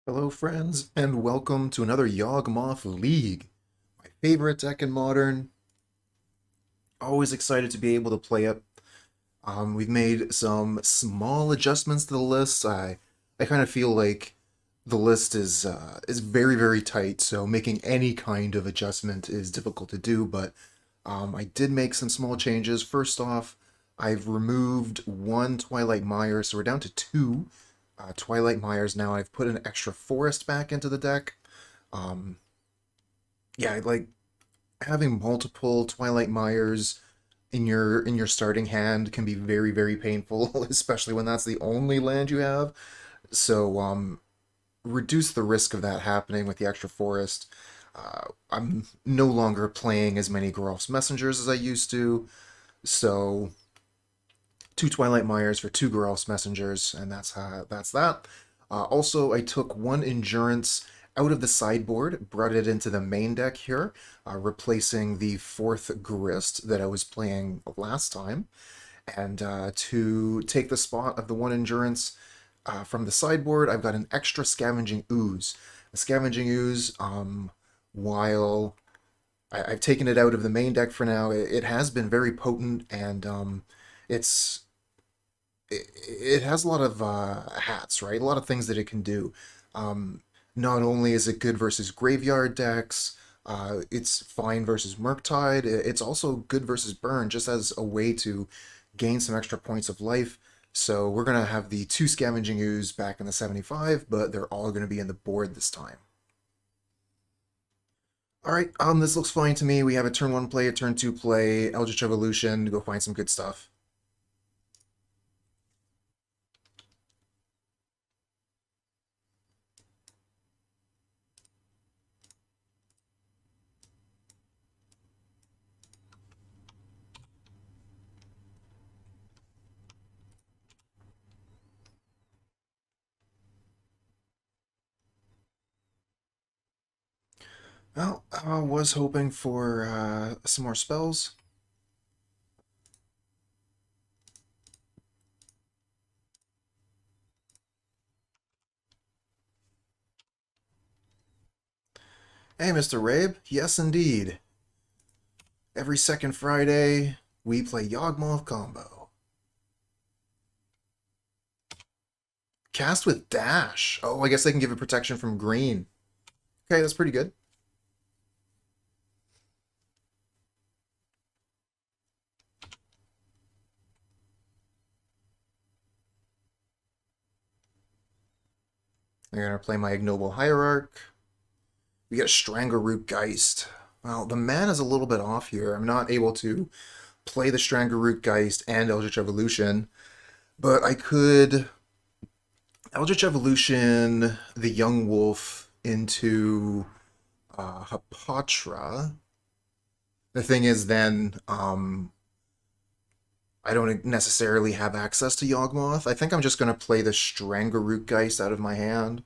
Hello, friends, and welcome to another Yawgmoth League. My favorite deck in Modern. Always excited to be able to play it. We've made some small adjustments to the list. I kind of feel like the list is very, very tight, so making any kind of adjustment is difficult to do, but I did make some small changes. First off, I've removed one Twilight Mire, so we're down to two Twilight Mires now. I've put an extra forest back into the deck. Um, yeah, like having multiple Twilight Mires in your starting hand can be very, very painful, especially when that's the only land you have. So reduce the risk of that happening with the extra forest. I'm no longer playing as many Geralf's Messengers as I used to, so two Twilight Mires for two Geralf's Messengers, and that's that. Also, I took one Endurance out of the sideboard, brought it into the main deck here, replacing the fourth Grist that I was playing last time. And to take the spot of the one Endurance from the sideboard, I've got an extra Scavenging Ooze. The Scavenging Ooze, while I've taken it out of the main deck for now, it has been very potent, and it's it has a lot of hats, right? A lot of things that it can do. Um, Not only is it good versus graveyard decks, it's fine versus Murktide. It's also good versus Burn, just as a way to gain some extra points of life. So we're gonna have the two Scavenging Ooze back in the 75, but they're all gonna be in the board this time. All right, this looks fine to me. We have a turn one play, a turn two play, Eldritch Evolution. Go find some good stuff. Well, I was hoping for some more spells. Hey, Mr. Rabe. Yes, indeed. Every second Friday, we play Yawgmoth combo. Cast with dash. Oh, I guess I can give it protection from green. Okay, that's pretty good. I'm gonna play my Ignoble Hierarch. We get Strangleroot Geist. Well, the mana's a little bit off here. I'm not able to play the Strangleroot Geist and Eldritch Evolution, but I could Eldritch Evolution the Young Wolf into Hapatra. The thing is, then I don't necessarily have access to Yawgmoth. I think I'm just going to play the Strangleroot Geist out of my hand.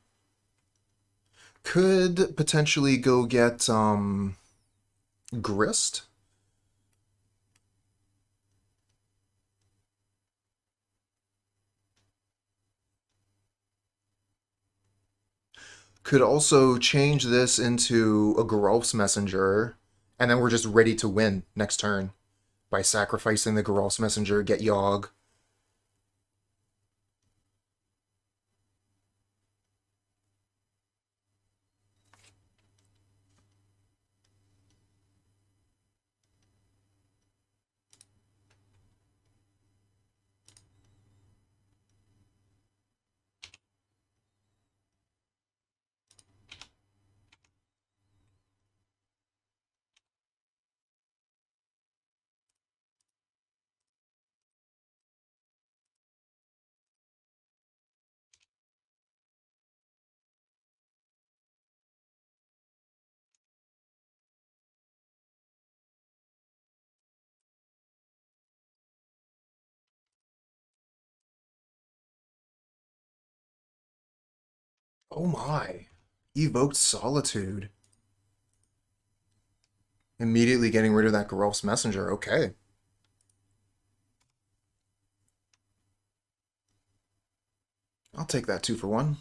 Could potentially go get Grist. Could also change this into a Geralf's Messenger, and then we're just ready to win next turn by sacrificing the Geralf's Messenger, get Yawg. Oh my. Evoked Solitude. Immediately getting rid of that Geralf's Messenger. Okay. I'll take that 2 for 1.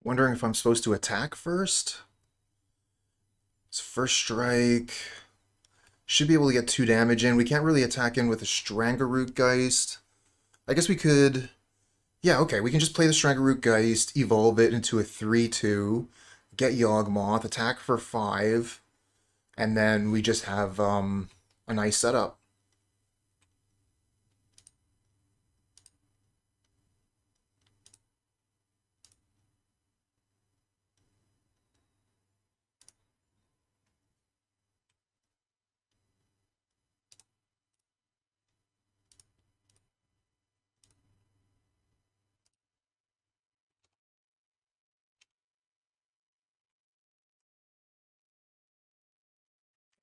Wondering if I'm supposed to attack first? So first strike. Should be able to get 2 damage in. We can't really attack in with a Strangleroot Geist. I guess we could... Yeah, okay, we can just play the Strangleroot Geist, evolve it into a 3/2, get Yawgmoth, attack for 5, and then we just have a nice setup.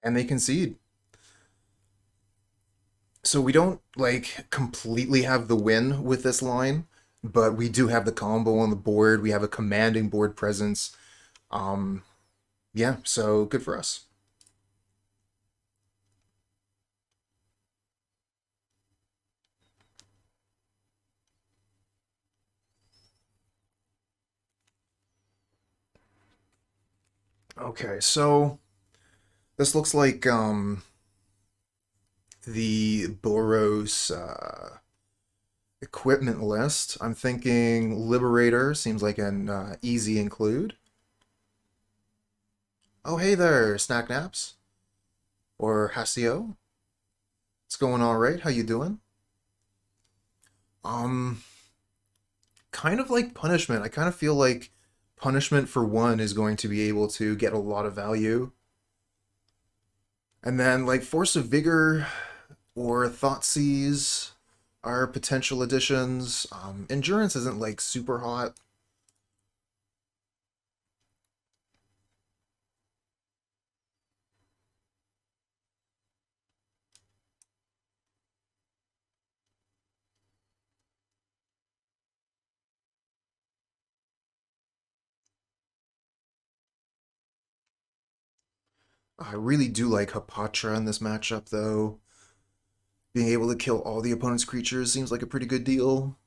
And they concede. So we don't, like, completely have the win with this line, but we do have the combo on the board. We have a commanding board presence. Um, yeah, so good for us. Okay, so this looks like the Boros equipment list. I'm thinking Liberator seems like an easy include. Oh, hey there, Snack Naps or Hasio. It's going all right. How you doing? Um, kind of like punishment. I kind of feel like punishment for one is going to be able to get a lot of value. And then like Force of Vigor or Thoughtseize are potential additions. Endurance isn't like super hot. I really do like Hapatra in this matchup though. Being able to kill all the opponent's creatures seems like a pretty good deal.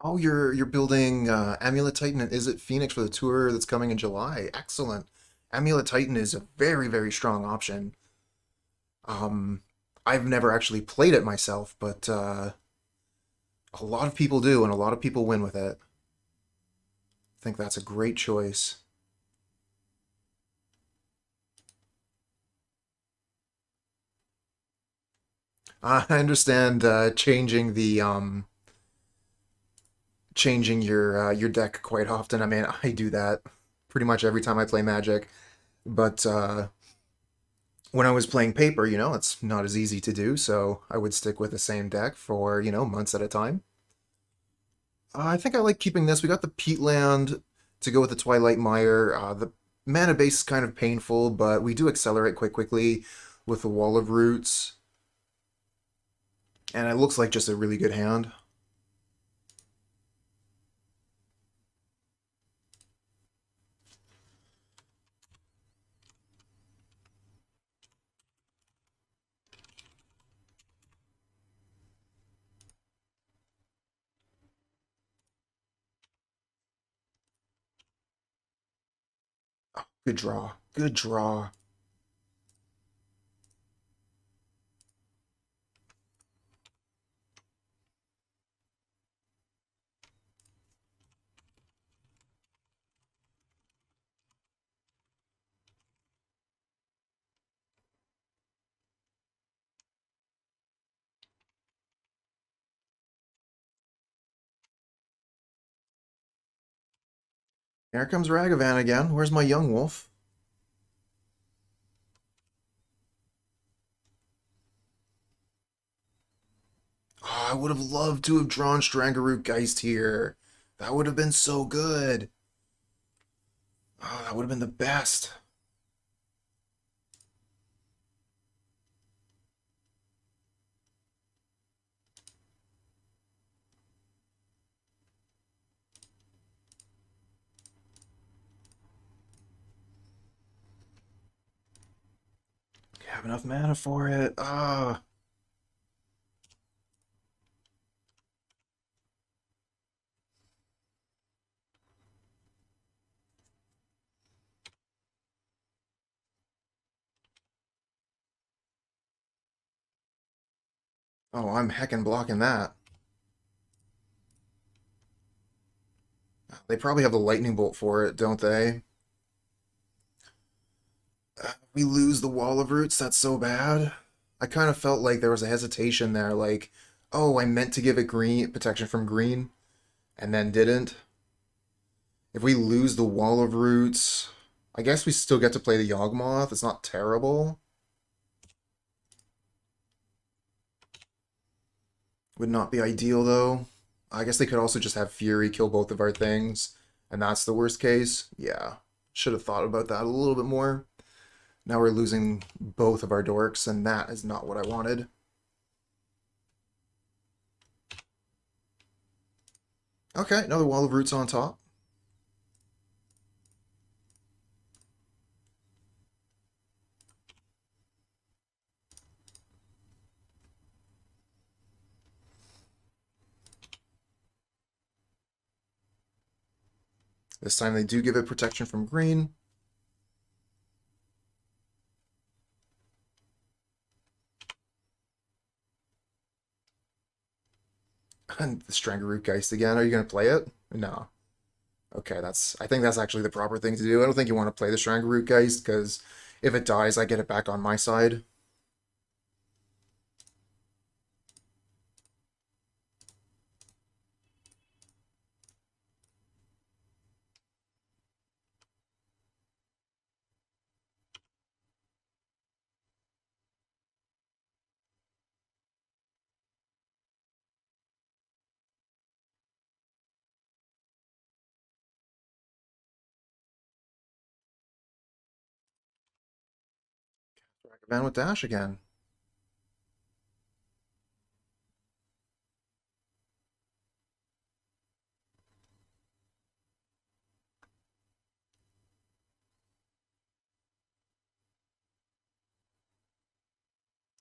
Oh, you're building Amulet Titan and Is It Phoenix for the tour that's coming in July. Excellent. Amulet Titan is a very, very strong option. Um, I've never actually played it myself, but a lot of people do, and a lot of people win with it. I think that's a great choice. I understand changing your deck quite often. I mean, I do that pretty much every time I play Magic, but when I was playing paper, it's not as easy to do, so I would stick with the same deck for, months at a time. I think I like keeping this. We got the Peatland to go with the Twilight Mire. The mana base is kind of painful, but we do accelerate quite quickly with the Wall of Roots, and it looks like just a really good hand. Good draw. Good draw. Here comes Ragavan again. Where's my young wolf? Oh, I would have loved to have drawn Strangleroot Geist here. That would have been so good. Oh, that would have been the best. Have enough mana for it. Ah. Oh, I'm heckin' blocking that. They probably have the lightning bolt for it, don't they? We lose the wall of roots. That's so bad. I kind of felt like there was a hesitation there, like, oh, I meant to give it green protection from green, and then didn't. If we lose the wall of roots, I guess we still get to play the Yawgmoth. It's not terrible. Would not be ideal though. I guess they could also just have Fury kill both of our things, and that's the worst case. Yeah, should have thought about that a little bit more. Now we're losing both of our dorks, and that is not what I wanted. Okay, another wall of roots on top. This time they do give it protection from green. And the Strangleroot Geist again. Are you going to play it? No. Okay, I think that's actually the proper thing to do. I don't think you want to play the Strangleroot Geist, because if it dies, I get it back on my side. Van with Dash again.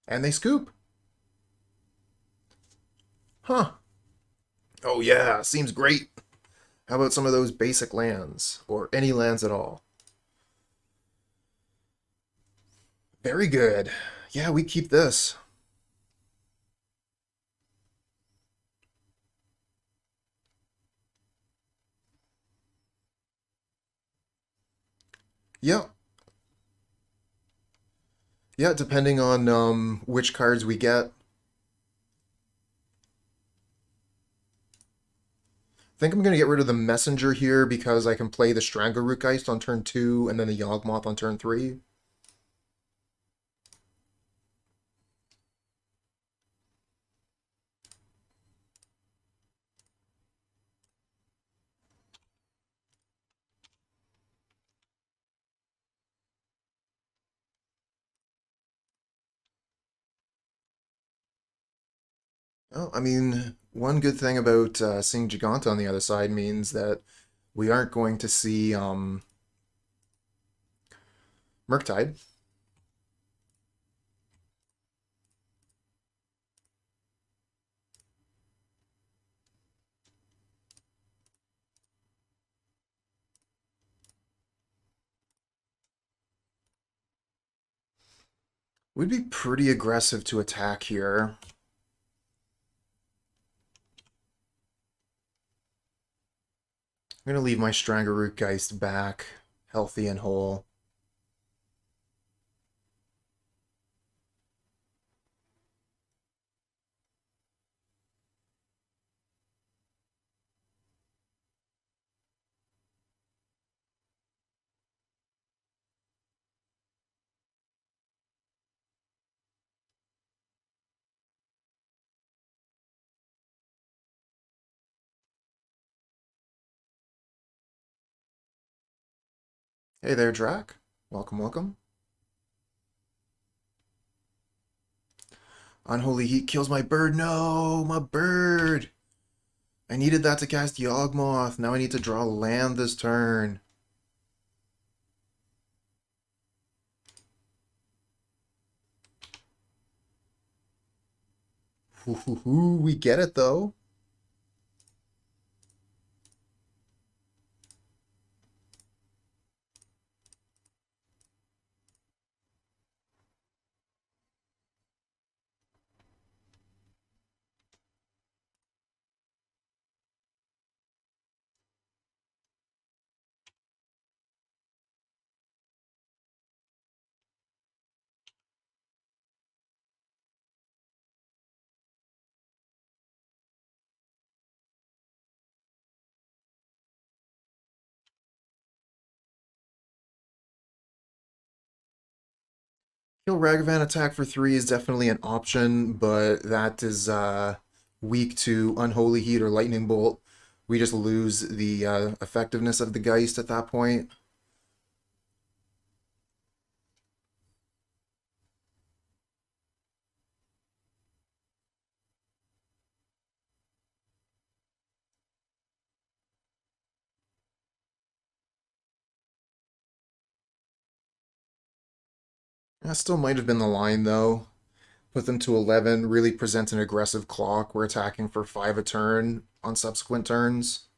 And they scoop. Huh. Oh yeah, seems great. How about some of those basic lands? Or any lands at all? Very good. Yeah, we keep this. Yeah. Yeah, depending on which cards we get. I think I'm going to get rid of the Messenger here because I can play the Strangleroot Geist on turn 2 and then the Yawgmoth on turn 3. Oh, I mean, one good thing about seeing Giganta on the other side means that we aren't going to see Murktide. We'd be pretty aggressive to attack here. I'm going to leave my Strangleroot Geist back, healthy and whole. Hey there, Drac. Welcome, welcome. Unholy Heat kills my bird. No, my bird. I needed that to cast Yawgmoth. Now I need to draw land this turn. We get it though. Kill Ragavan attack for 3 is definitely an option, but that is weak to Unholy Heat or Lightning Bolt. We just lose the effectiveness of the Geist at that point. That still might have been the line though. Put them to 11, really present an aggressive clock. We're attacking for 5 a turn on subsequent turns.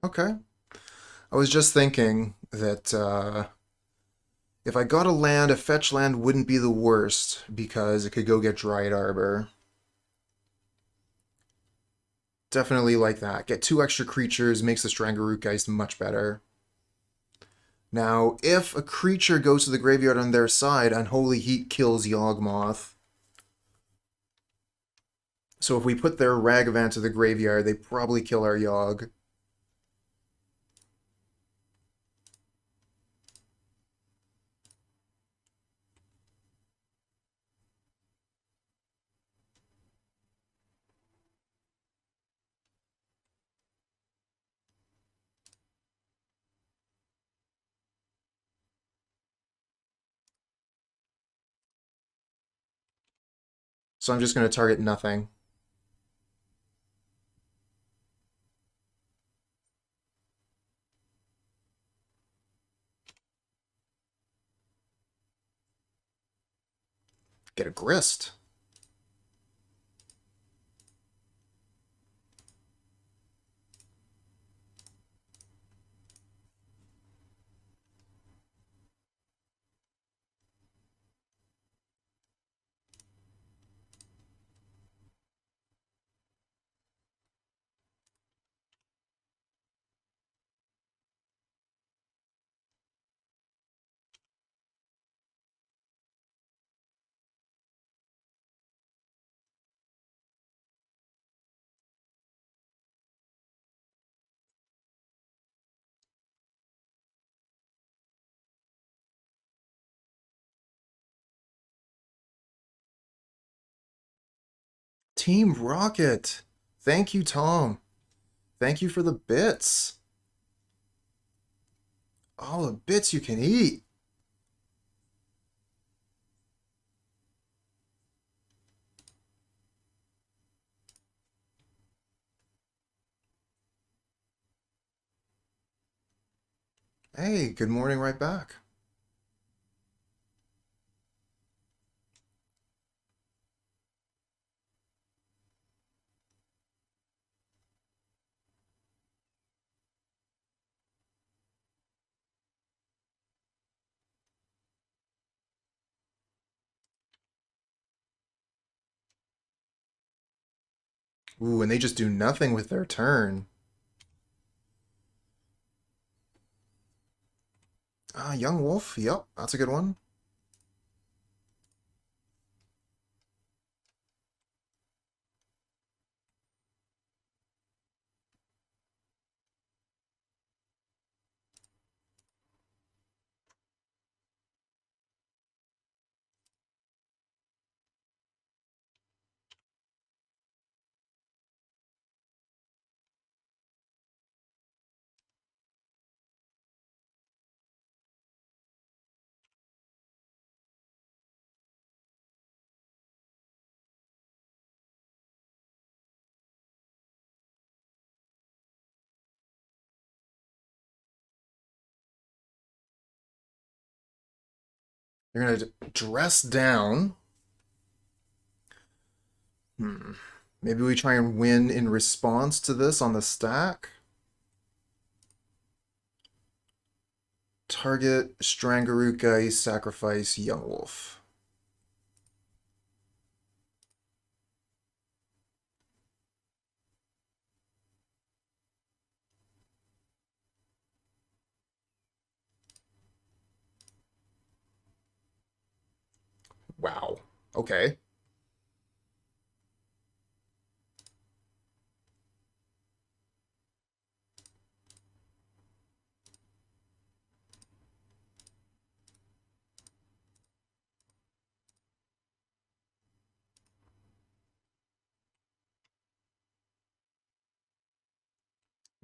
Okay. I was just thinking that if I got a land, a fetch land wouldn't be the worst because it could go get Dryad Arbor. Definitely like that. Get 2 extra creatures, makes the Strangleroot Geist much better. Now, if a creature goes to the graveyard on their side, Unholy Heat kills Yawgmoth. So if we put their Ragavan to the graveyard, they probably kill our Yawg. So I'm just going to target nothing. Get a Grist. Team Rocket. Thank you, Tom. Thank you for the bits. All the bits you can eat. Hey, good morning right back. Ooh, and they just do nothing with their turn. Young Wolf, yep, that's a good one. You're gonna dress down. Hmm. Maybe we try and win in response to this on the stack. Target Strangleroot Geist, sacrifice Young Wolf. Wow. Okay.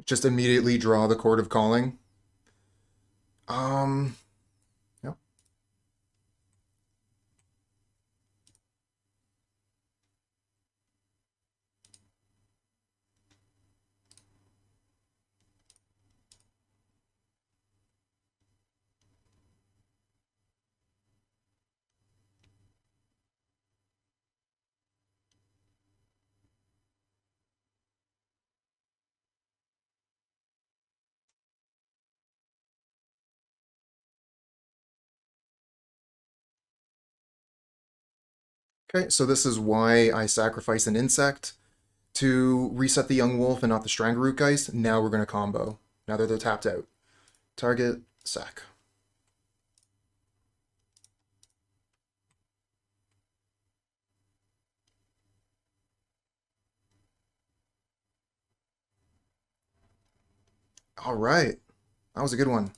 Just immediately draw the Chord of Calling. Um, yep. Okay, so this is why I sacrifice an insect to reset the Young Wolf and not the Strangleroot Geist. Now we're gonna combo. Now that they're tapped out. Target, sack. All right. That was a good one.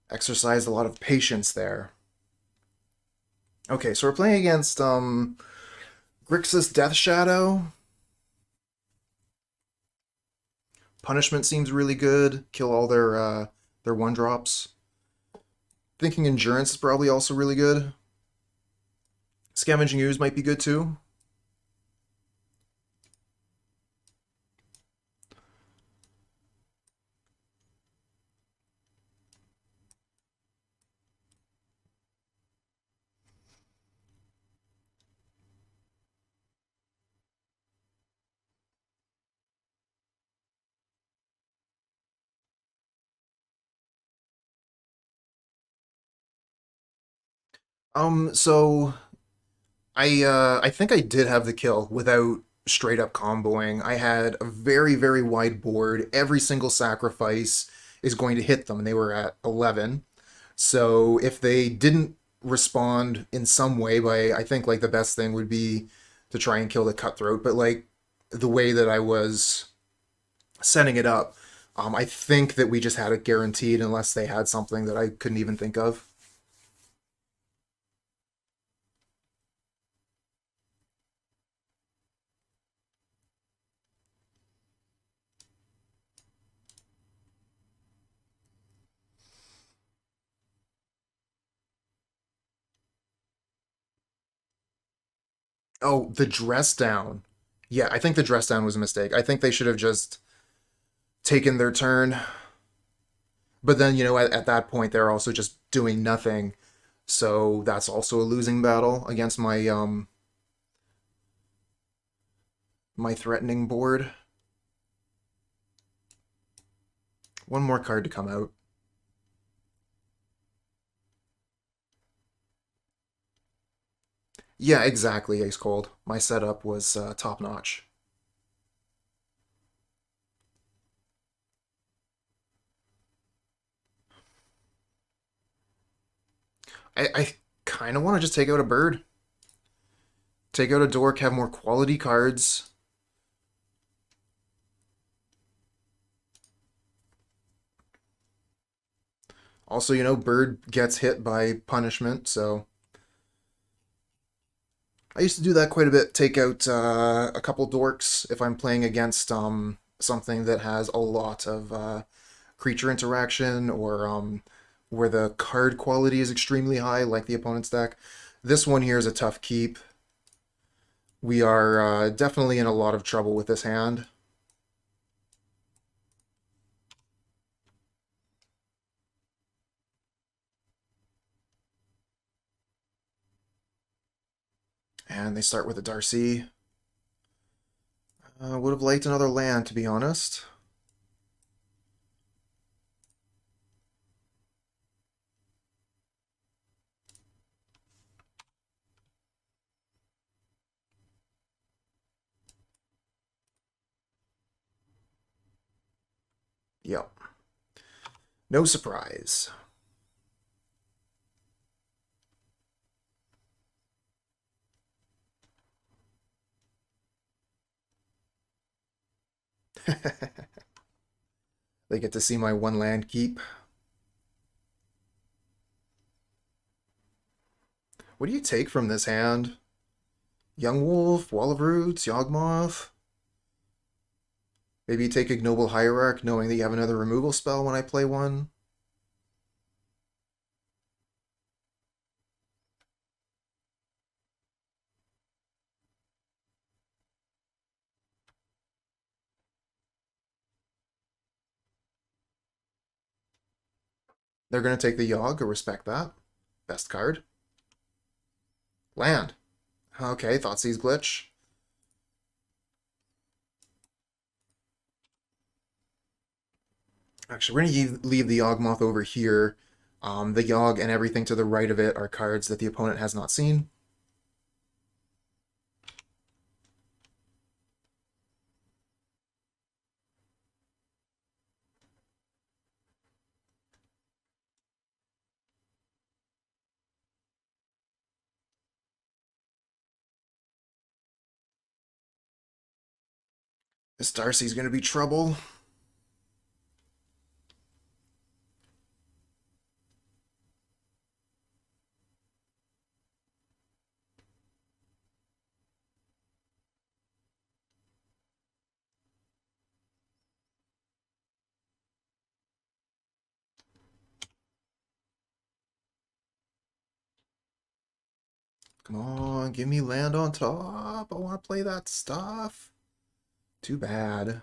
Exercised a lot of patience there. Okay, so we're playing against Grixis Death Shadow. Punishment seems really good. Kill all their one drops. Thinking Endurance is probably also really good. Scavenging Ooze might be good too. So I think I did have the kill without straight up comboing. I had a very, very wide board. Every single sacrifice is going to hit them, and they were at 11. So if they didn't respond in some way, by I think like the best thing would be to try and kill the cutthroat. But like the way that I was setting it up, I think that we just had it guaranteed unless they had something that I couldn't even think of. Oh, the dress down. Yeah, I think the dress down was a mistake. I think they should have just taken their turn. But then, at that point, they're also just doing nothing. So that's also a losing battle against my threatening board. One more card to come out. Yeah, exactly, Ace Cold. My setup was top notch. I kind of want to just take out a bird. Take out a dork, have more quality cards. Also, bird gets hit by punishment, so I used to do that quite a bit. Take out a couple dorks if I'm playing against something that has a lot of creature interaction or where the card quality is extremely high, like the opponent's deck. This one here is a tough keep. We are definitely in a lot of trouble with this hand. And they start with a Darcy. Would have liked another land, to be honest. Yep. No surprise. They get to see my one land keep. What do you take from this hand? Young Wolf, Wall of Roots, Yawgmoth? Maybe you take Ignoble Hierarch knowing that you have another removal spell when I play one? They're going to take the Yawg, or respect that. Best card. Land. Okay, Thoughtseize Glitch. Actually, we're going to leave the Yawgmoth over here. The Yawg and everything to the right of it are cards that the opponent has not seen. This Darcy's going to be trouble. Come on, give me land on top. I want to play that stuff. Too bad.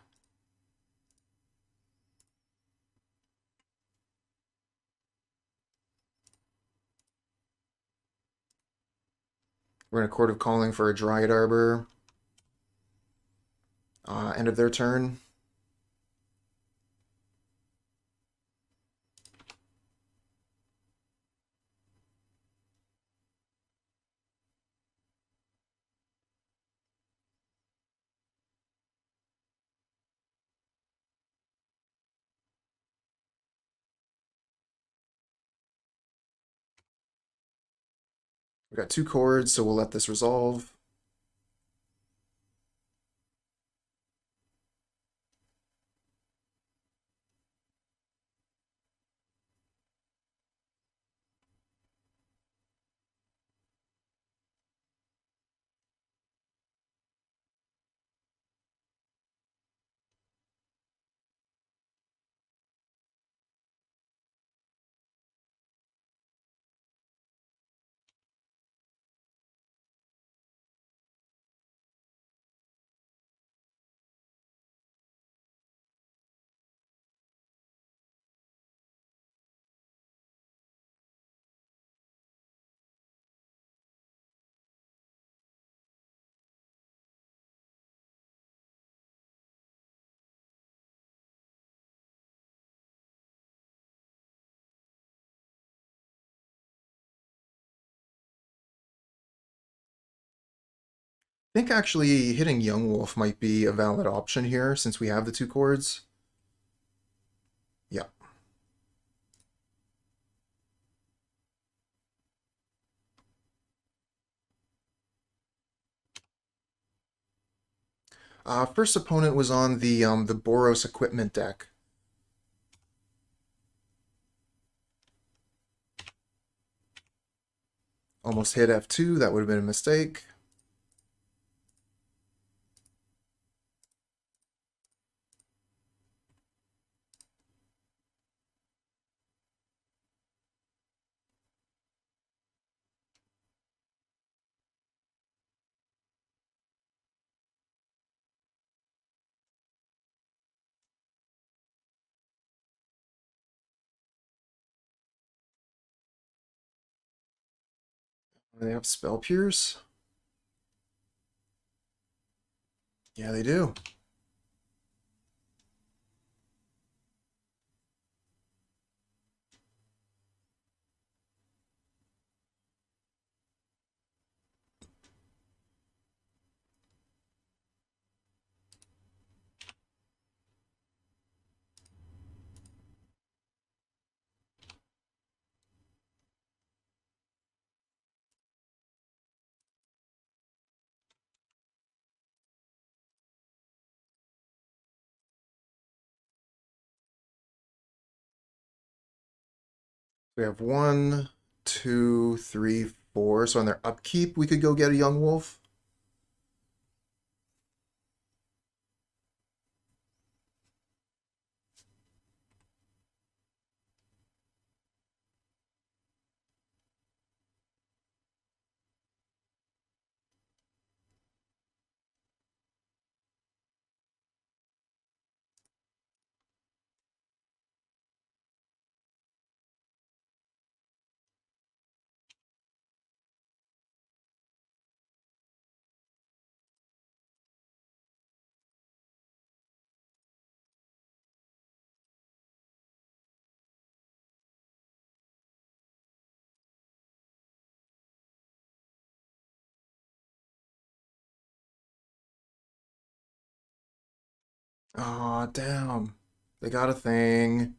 We're in a Chord of Calling for a Dryad Arbor. End of their turn. We got 2 chords, so we'll let this resolve. think actually hitting Yawgmoth might be a valid option here since we have the two chords. Yeah. First opponent was on the Boros equipment deck. Almost hit F2, that would have been a mistake. They have Spell Pierce. Yeah, they do. We have one, two, three, four. So on their upkeep, we could go get a Yawgmoth. Aw, damn. They got a thing.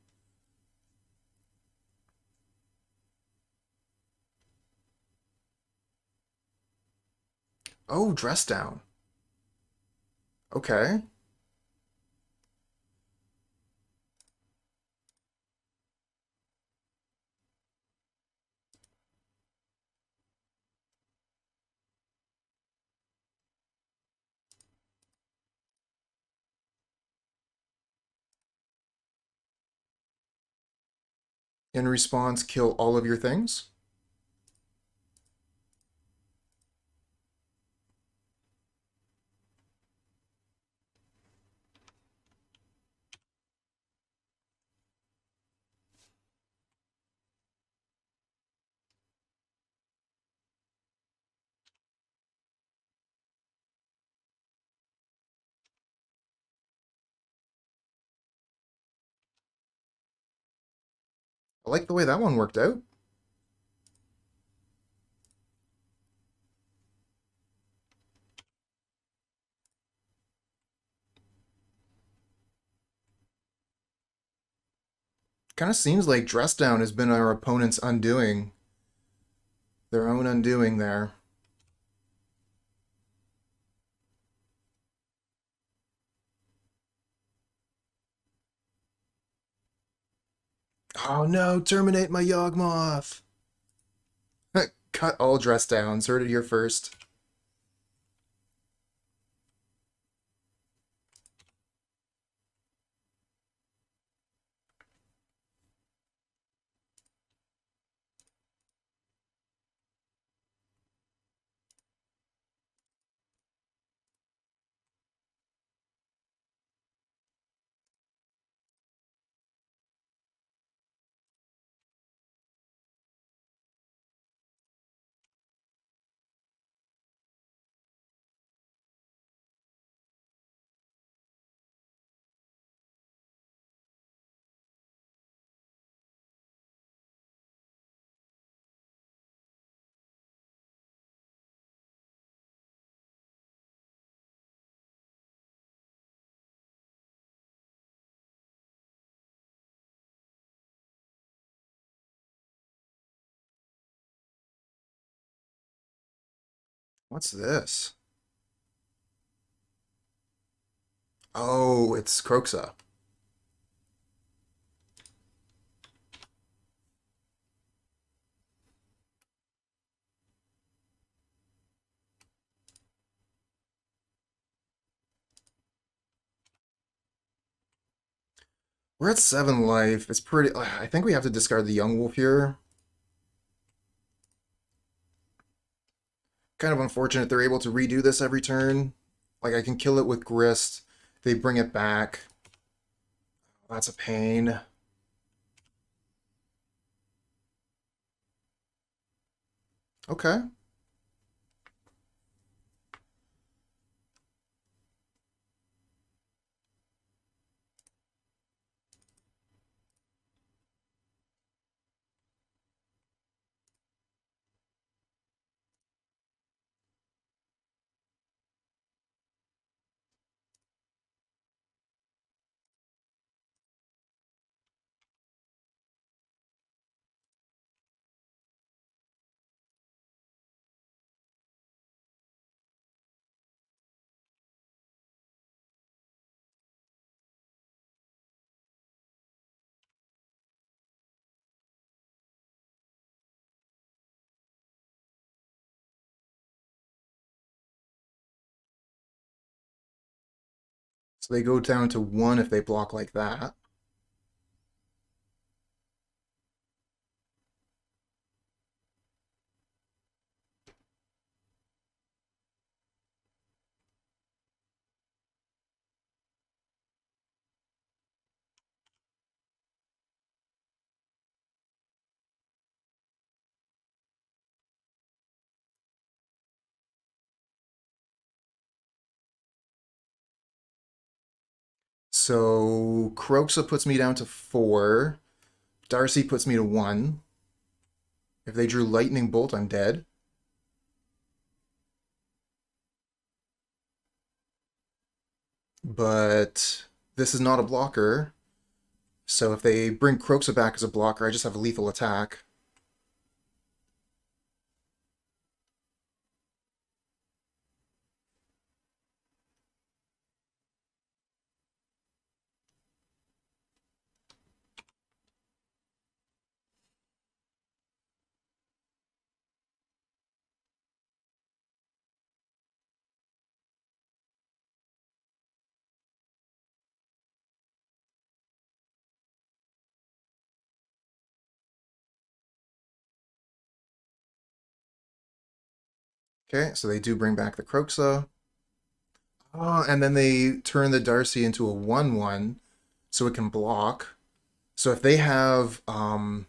Oh, dress down. Okay. In response, kill all of your things. I like the way that one worked out. Kind of seems like dress down has been our opponent's undoing. Their own undoing there. Oh no, terminate my Yawgmoth! Cut all dress downs. Heard it here first. What's this? Oh, it's Croxa. We're at 7 life. It's pretty... I think we have to discard the Young Wolf here. Kind of unfortunate they're able to redo this every turn. Like, I can kill it with Grist. They bring it back. That's a pain. Okay. So they go down to 1 if they block like that. So Croxa puts me down to 4. Darcy puts me to 1. If they drew Lightning Bolt, I'm dead. But this is not a blocker. So if they bring Croxa back as a blocker, I just have a lethal attack. Okay, so they do bring back the Croxa. Oh, and then they turn the Darcy into a 1/1 so it can block. So if they have, I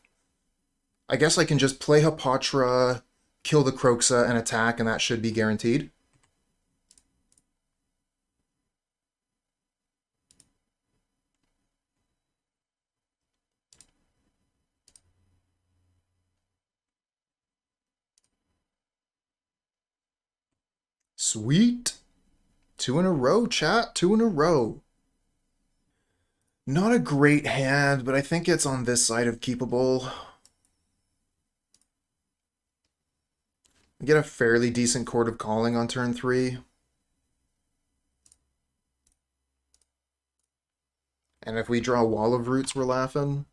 guess I can just play Hapatra, kill the Croxa, and attack, and that should be guaranteed. Sweet. 2 in a row, chat. 2 in a row. Not a great hand, but I think it's on this side of keepable. I get a fairly decent Chord of Calling on turn 3. And if we draw a Wall of Roots, we're laughing.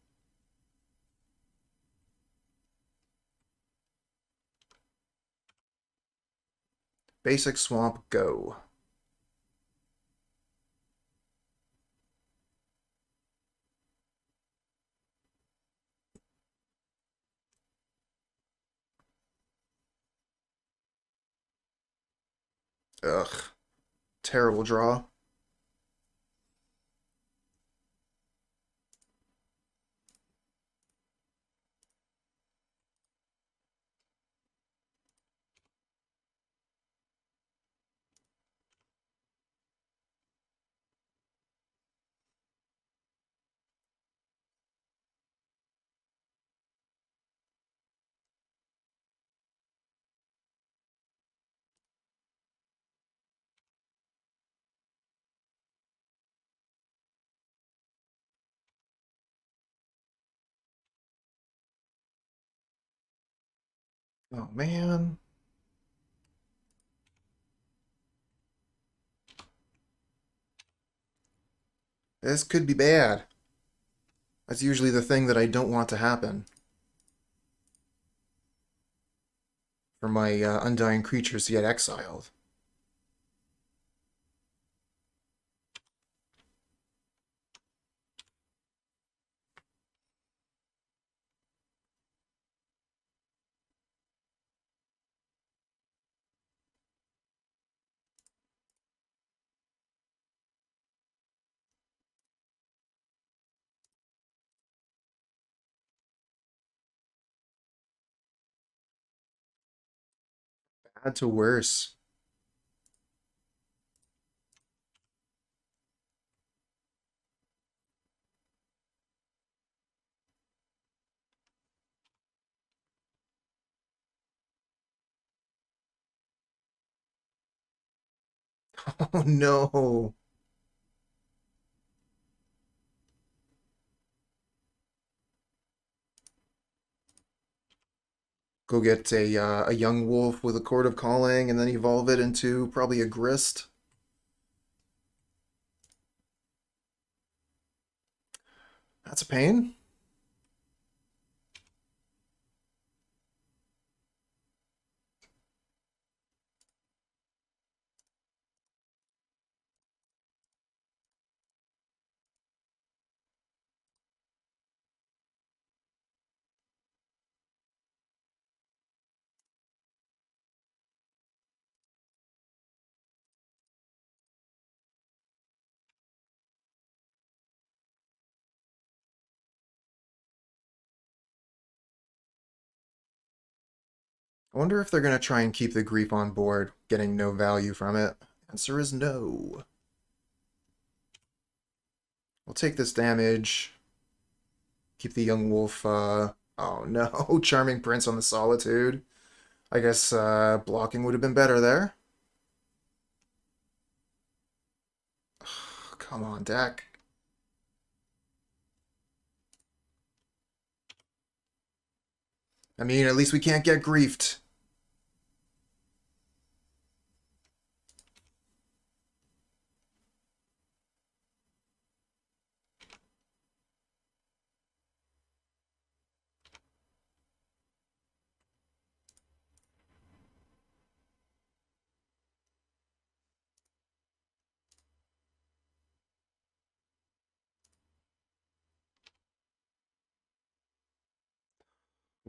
Basic Swamp, go. Ugh. Terrible draw. Oh, man. This could be bad. That's usually the thing that I don't want to happen. For my undying creatures to get exiled. Bad to worse. Oh no. Go get a young wolf with a Chord of Calling and then evolve it into probably a Grist. That's a pain. I wonder if they're going to try and keep the Grief on board, getting no value from it. Answer is no. We'll take this damage. Keep the young wolf, oh no, Charming Prince on the Solitude. I guess blocking would have been better there. Come on, deck. I mean, at least we can't get griefed.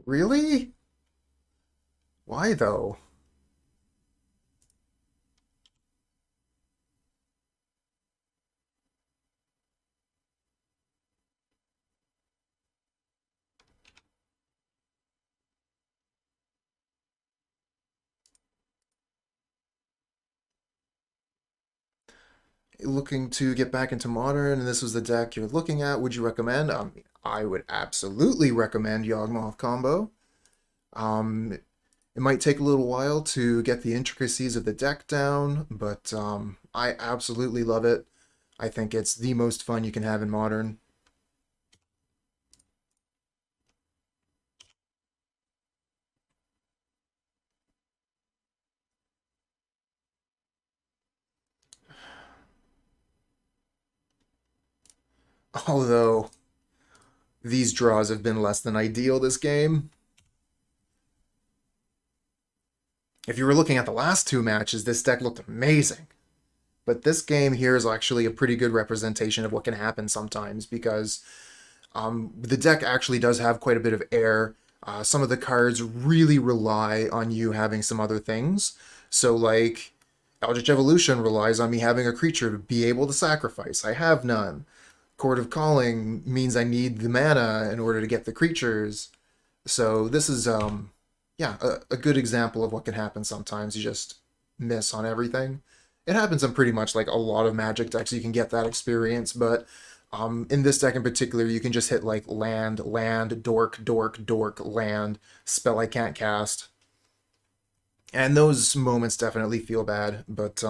Really? Why though? Looking to get back into Modern, and this was the deck you're looking at, would you recommend? I would absolutely recommend Yawgmoth combo. Um, it might take a little while to get the intricacies of the deck down, but I absolutely love it. I think it's the most fun you can have in Modern. Although, these draws have been less than ideal this game. If you were looking at the last two matches, this deck looked amazing. But this game here is actually a pretty good representation of what can happen sometimes because the deck actually does have quite a bit of air. Some of the cards really rely on you having some other things. So, like, Eldritch Evolution relies on me having a creature to be able to sacrifice. I have none. Chord of Calling means I need the mana in order to get the creatures. So this is, yeah, a good example of what can happen sometimes. You just miss on everything. It happens in pretty much like a lot of Magic decks. You can get that experience, but in this deck in particular, you can just hit like land, land, dork, dork, dork, land, spell I can't cast. And those moments definitely feel bad, but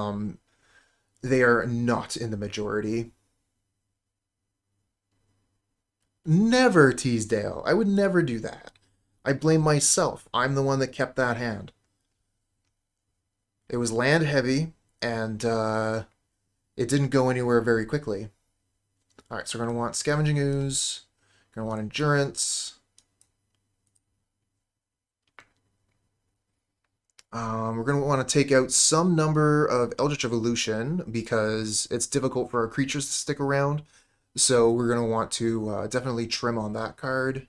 they are not in the majority. Never, Teasdale. I would never do that. I blame myself. I'm the one that kept that hand. It was land heavy, and it didn't go anywhere very quickly. Alright, so we're going to want Scavenging Ooze. Going to want Endurance. We're going to want to take out some number of Eldritch Evolution because it's difficult for our creatures to stick around. So we're going to want to definitely trim on that card.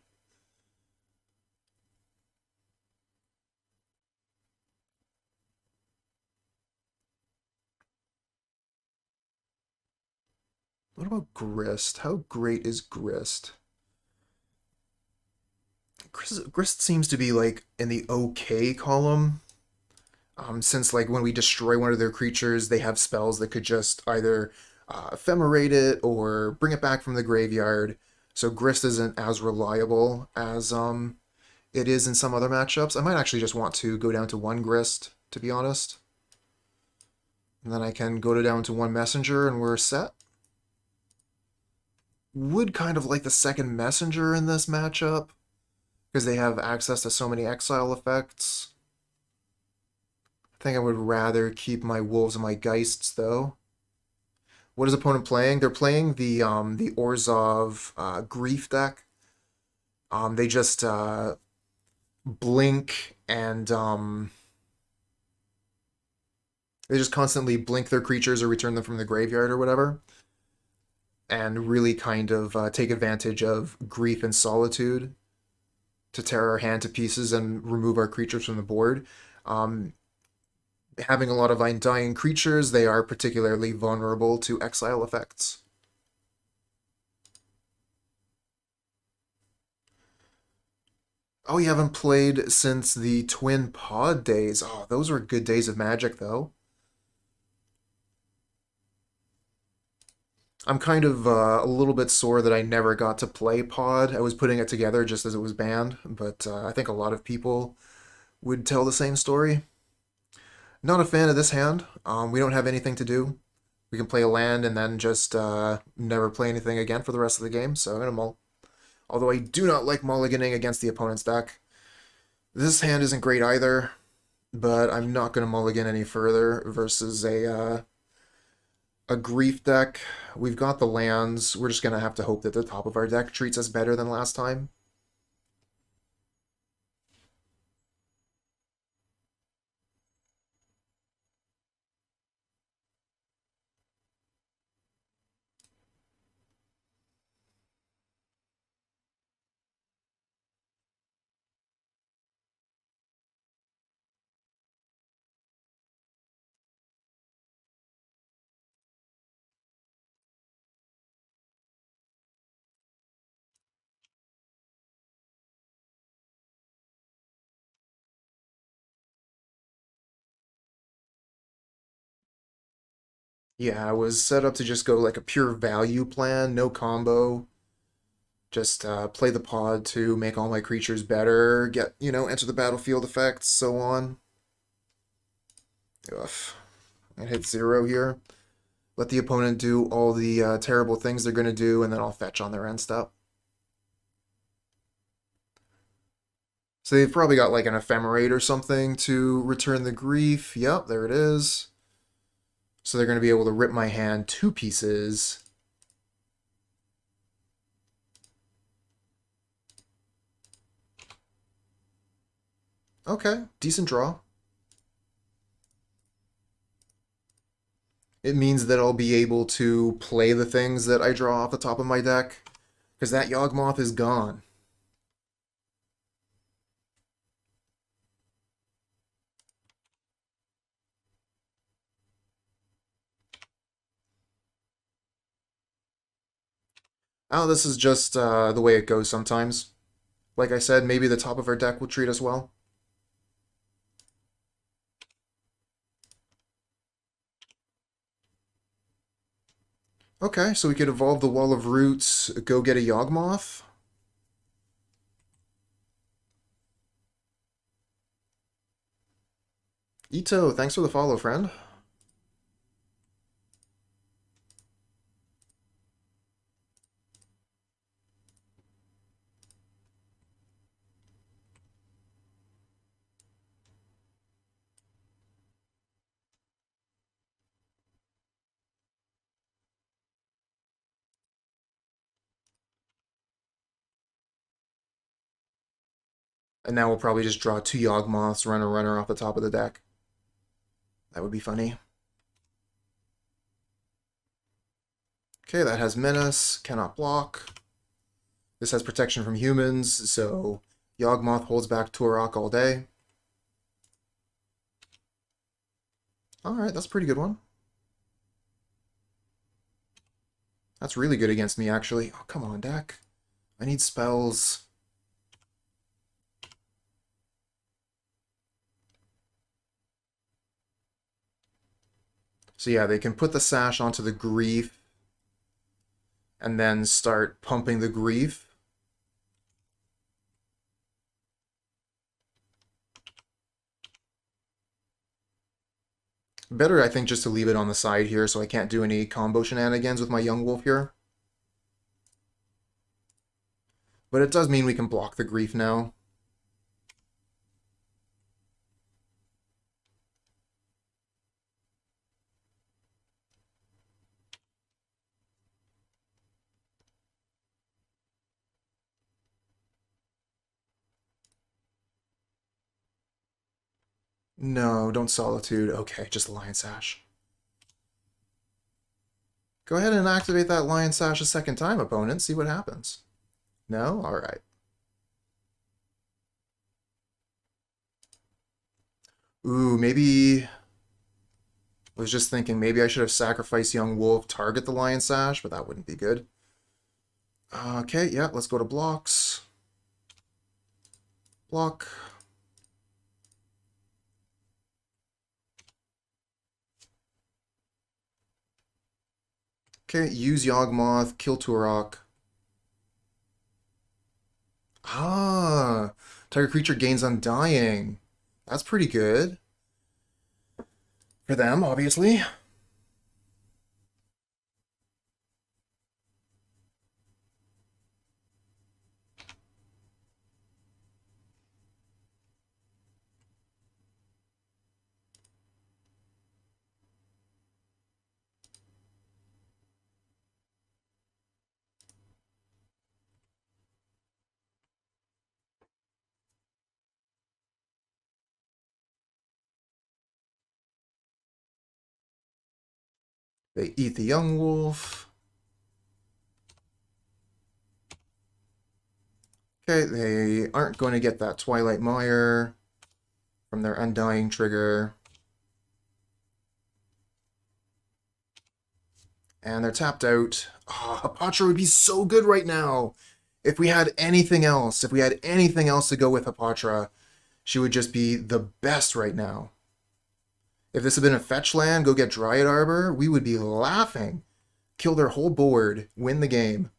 What about Grist? How great is Grist? Grist seems to be like in the okay column. Since like when we destroy one of their creatures, they have spells that could just either ephemerate it or bring it back from the graveyard. So Grist isn't as reliable as it is in some other matchups. I might actually just want to go down to one Grist, to be honest. And then I can go down to one Messenger and we're set. Would kind of like the second Messenger in this matchup because they have access to so many exile effects. I think I would rather keep my Wolves and my Geists, though. What is opponent playing? They're playing the Orzhov Grief deck. They just blink and they just constantly blink their creatures or return them from the graveyard or whatever, and really kind of take advantage of Grief and Solitude to tear our hand to pieces and remove our creatures from the board. Having a lot of undying creatures, they are particularly vulnerable to exile effects. Oh, you haven't played since the Twin Pod days. Oh, those were good days of Magic, though. I'm kind of a little bit sore that I never got to play Pod. I was putting it together just as it was banned, but I think a lot of people would tell the same story. Not a fan of this hand. We don't have anything to do. We can play a land and then just never play anything again for the rest of the game, so I'm going to mull. Although I do not like mulliganing against the opponent's deck. This hand isn't great either, but I'm not going to mulligan any further versus a Grief deck. We've got the lands. We're just going to have to hope that the top of our deck treats us better than last time. Yeah, I was set up to just go like a pure value plan, no combo. Just play the pod to make all my creatures better, get, enter the battlefield effects, so on. Ugh. I hit 0 here. Let the opponent do all the terrible things they're going to do, and then I'll fetch on their end step. So they've probably got like an ephemerate or something to return the grief. Yep, there it is. So they're going to be able to rip my hand to pieces. Okay, decent draw. It means that I'll be able to play the things that I draw off the top of my deck, because that Yawgmoth is gone. Oh, this is just the way it goes sometimes. Like I said, maybe the top of our deck will treat us well. Okay, so we could evolve the Wall of Roots, go get a Yawgmoth. Ito, thanks for the follow, friend. And now we'll probably just draw 2 Yawgmoths, run a runner off the top of the deck. That would be funny. Okay, that has Menace, cannot block. This has protection from humans, so Yawgmoth holds back Turok all day. Alright, that's a pretty good one. That's really good against me, actually. Oh, come on, deck. I need spells. So yeah, they can put the Sash onto the Grief and then start pumping the Grief. Better, I think, just to leave it on the side here so I can't do any combo shenanigans with my Young Wolf here. But it does mean we can block the Grief now. No, don't Solitude. Okay, just Lion Sash. Go ahead and activate that Lion Sash a second time, opponent. See what happens. No? Alright. Ooh, maybe... I was just thinking maybe I should have sacrificed Young Wolf, target the Lion Sash, but that wouldn't be good. Okay, yeah, let's go to blocks. Block. Okay, use Yawgmoth, kill Turok. Ah, target creature gains Undying. That's pretty good. For them, obviously. They eat the Young Wolf. Okay, they aren't going to get that Twilight Mire from their Undying trigger. And they're tapped out. Oh, Hapatra would be so good right now. If we had anything else, to go with Hapatra, she would just be the best right now. If this had been a fetch land, go get Dryad Arbor, we would be laughing. Kill their whole board, win the game.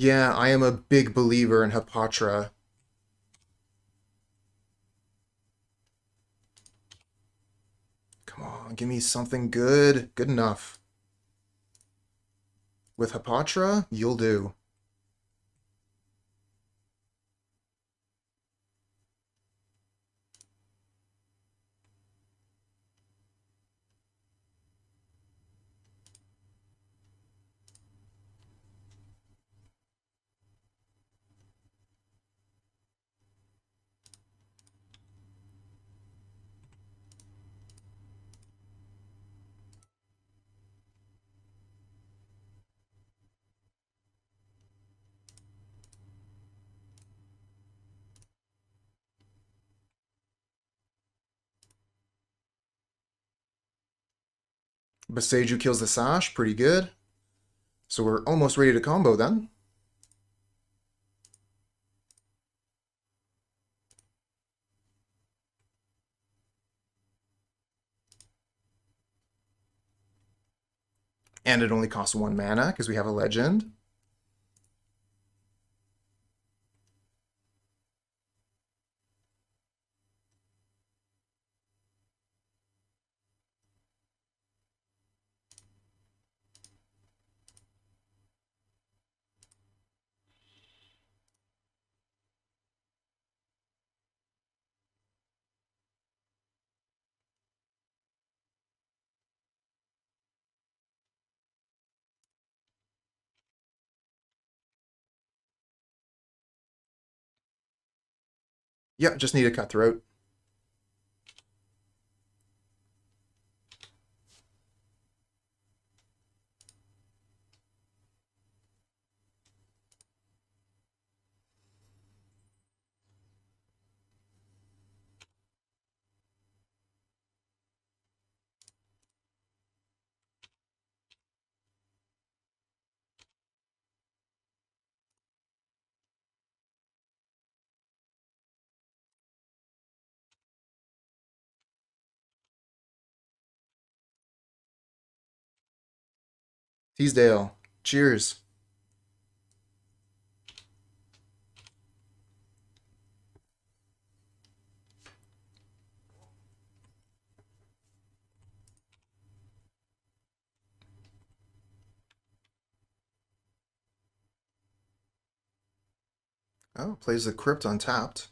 Yeah, I am a big believer in Hapatra. Come on, give me something good. Good enough. With Hapatra, you'll do. Boseiju kills the Sash, pretty good. So we're almost ready to combo then. And it only costs 1 mana because we have a legend. Yep, just need a Cutthroat. Teasdale, cheers. Oh, plays the Crypt untapped.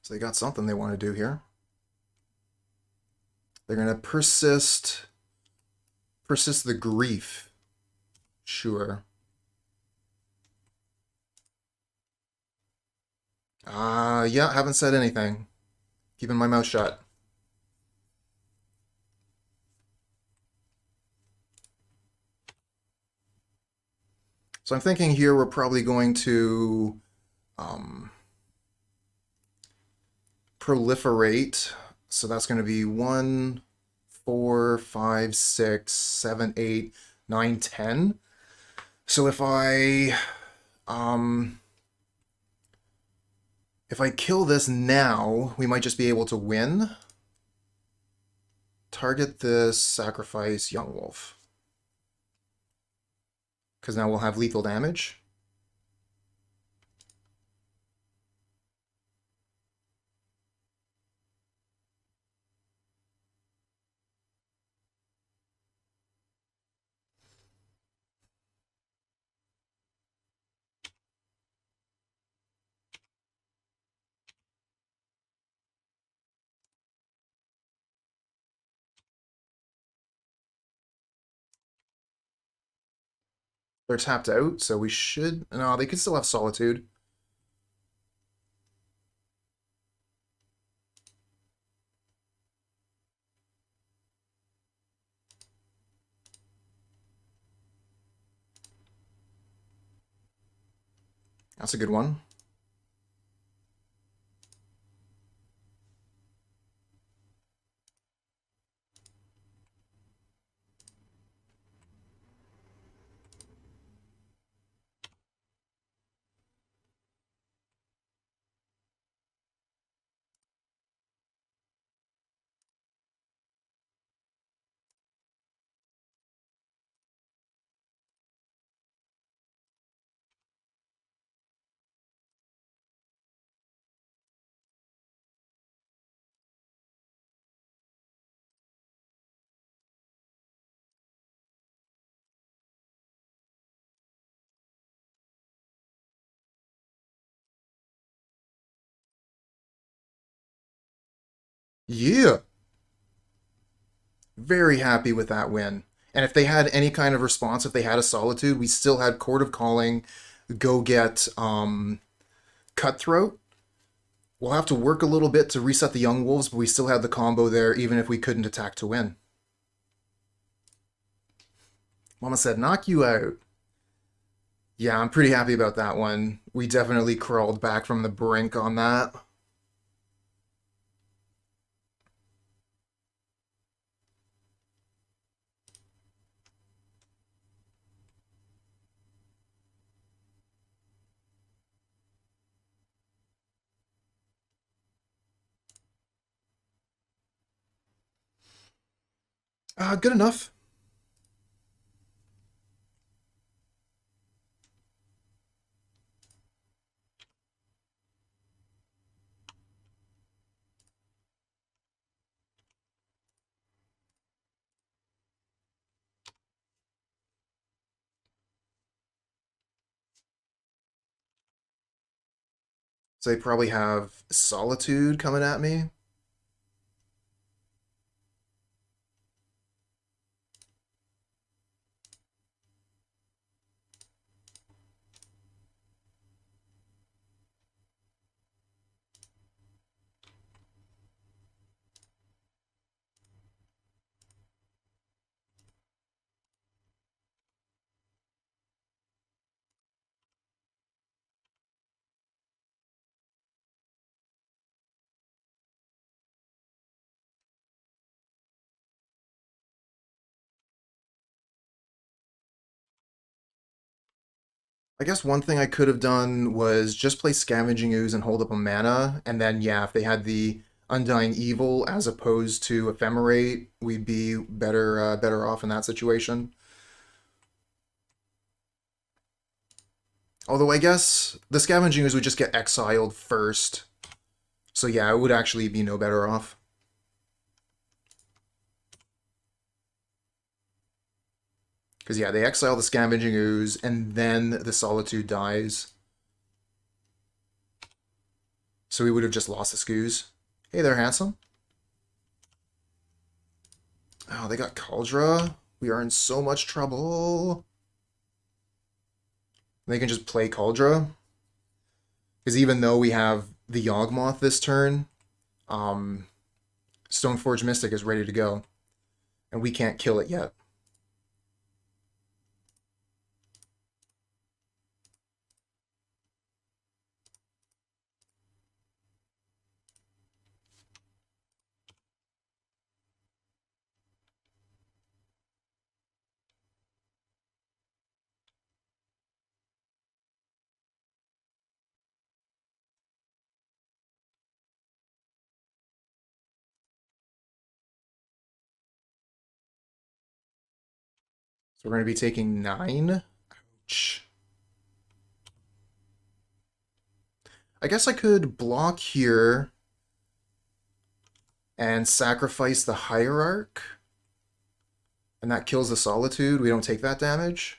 So they got something they want to do here. They're going to persist the grief. Sure. Yeah, haven't said anything. Keeping my mouth shut. So I'm thinking here we're probably going to proliferate. So that's going to be 1, 4, 5, 6, 7, 8, 9, 10. So if I kill this now, we might just be able to win. Target this, sacrifice Yawgmoth. Because now we'll have lethal damage. They're tapped out, so we should... No, they could still have Solitude. That's a good one. Yeah! Very happy with that win. And if they had any kind of response, if they had a Solitude, we still had Chord of Calling, go get Cutthroat. We'll have to work a little bit to reset the Young Wolves, but we still had the combo there, even if we couldn't attack to win. Mama said, knock you out. Yeah, I'm pretty happy about that one. We definitely crawled back from the brink on that. Good enough. So they probably have Solitude coming at me. I guess one thing I could have done was just play Scavenging Ooze and hold up a mana, and then yeah, if they had the Undying Evil as opposed to Ephemerate, we'd be better off in that situation. Although I guess the Scavenging Ooze would just get exiled first, so yeah, it would actually be no better off. Because yeah, they exile the Scavenging Ooze, and then the Solitude dies. So we would have just lost the Scoos. Hey there, handsome. Oh, they got Kaldra. We are in so much trouble. They can just play Kaldra. Because even though we have the Yawgmoth this turn, um, Stoneforge Mystic is ready to go. And we can't kill it yet. So we're going to be taking 9. Ouch. I guess I could block here and sacrifice the Hierarch. And that kills the Solitude. We don't take that damage.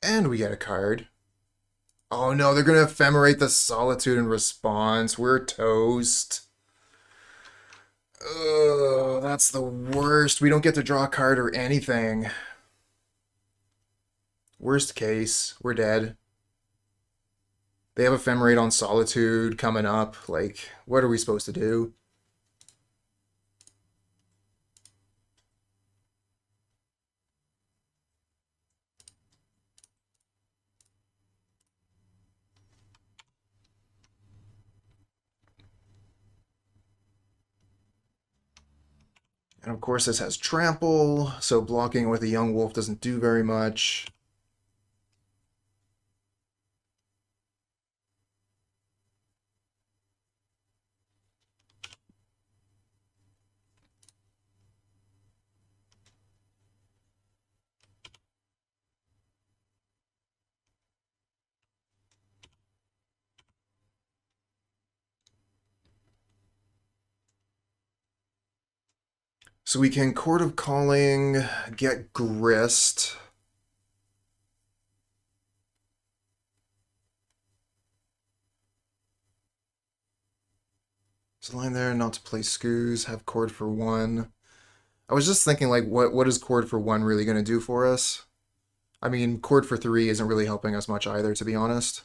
And we get a card. Oh no, they're going to ephemerate the Solitude in response. We're toast. Oh, that's the worst. We don't get to draw a card or anything. Worst case, we're dead. They have Ephemerate on Solitude coming up. Like, what are we supposed to do? And of course, this has Trample, so blocking with a Young Wolf doesn't do very much. So we can Chord of Calling, get Grist. There's a line there, not to play Scoos, have Chord for 1. I was just thinking, like, what is Chord for 1 really going to do for us? I mean, Chord for 3 isn't really helping us much either, to be honest.